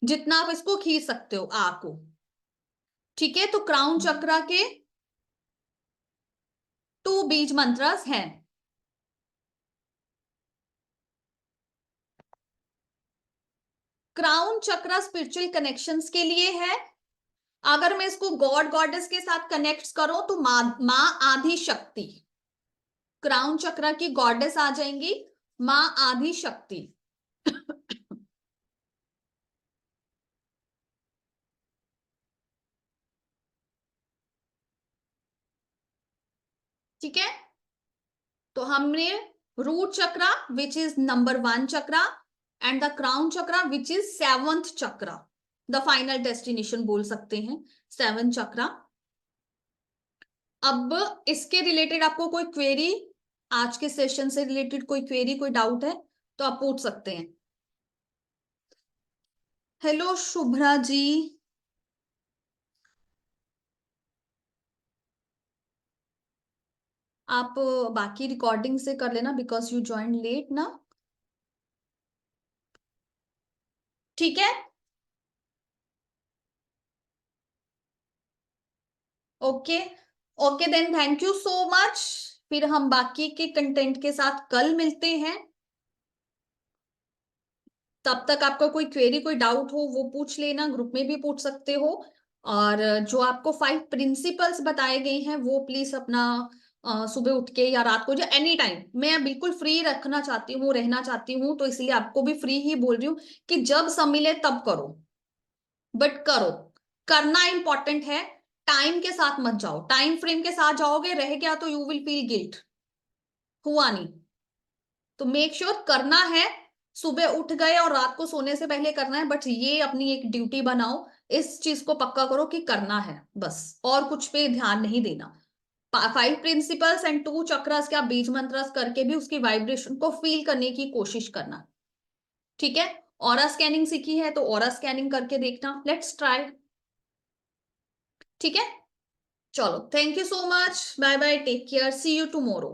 [SPEAKER 1] जितना आप इसको खींच सकते हो आ को। ठीक है, तो क्राउन चक्रा के 2 बीज मंत्रस हैं। क्राउन चक्रा स्पिरिचुअल कनेक्शंस के लिए है। अगर मैं इसको गॉड गॉडेस के साथ कनेक्ट करूं, तो मां आदि शक्ति, क्राउन चक्रा की गॉडेस आ जाएंगी मां आदि शक्ति। ठीक है, तो हमने root chakra which is number 1 chakra and the crown chakra which is 7th chakra, the final destination बोल सकते हैं 7 चक्रा। अब इसके रिलेटेड आपको कोई क्वेरी, आज के सेशन से रिलेटेड कोई क्वेरी, कोई डाउट है तो आप पूछ सकते हैं। हेलो शुभ्रा जी, आप बाकी रिकॉर्डिंग से कर लेना बिकॉज यू ज्वाइन लेट ना। ठीक है, okay okay then, thank you so much. फिर हम बाकी के कंटेंट के साथ कल मिलते हैं। तब तक आपका कोई क्वेरी, कोई डाउट हो वो पूछ लेना, ग्रुप में भी पूछ सकते हो। और जो आपको 5 प्रिंसिपल्स बताए गए हैं वो प्लीज अपना सुबह उठ के या रात को, जो एनी टाइम मैं बिल्कुल फ्री रखना चाहती हूँ, रहना चाहती हूँ, तो इसलिए आपको भी फ्री ही बोल रही हूँ कि जब सब मिले तब करो, बट करो, करना इंपॉर्टेंट है। टाइम के साथ मत जाओ, टाइम फ्रेम के साथ जाओगे रह गया तो यू विल फील गिल्ट, हुआ नहीं। तो मेक श्योर करना है, सुबह उठ गए और रात को सोने से पहले करना है, बट ये अपनी एक ड्यूटी बनाओ, इस चीज को पक्का करो कि करना है बस, और कुछ पे ध्यान नहीं देना। 5 प्रिंसिपल्स एंड 2 चक्रस के आप बीज मंत्रस करके भी उसकी वाइब्रेशन को फील करने की कोशिश करना। ठीक है, ऑरा स्कैनिंग सीखी है तो ऑरा स्कैनिंग करके देखना, लेट्स ट्राई। ठीक है, चलो, thank you so much, bye bye, take care, see you tomorrow.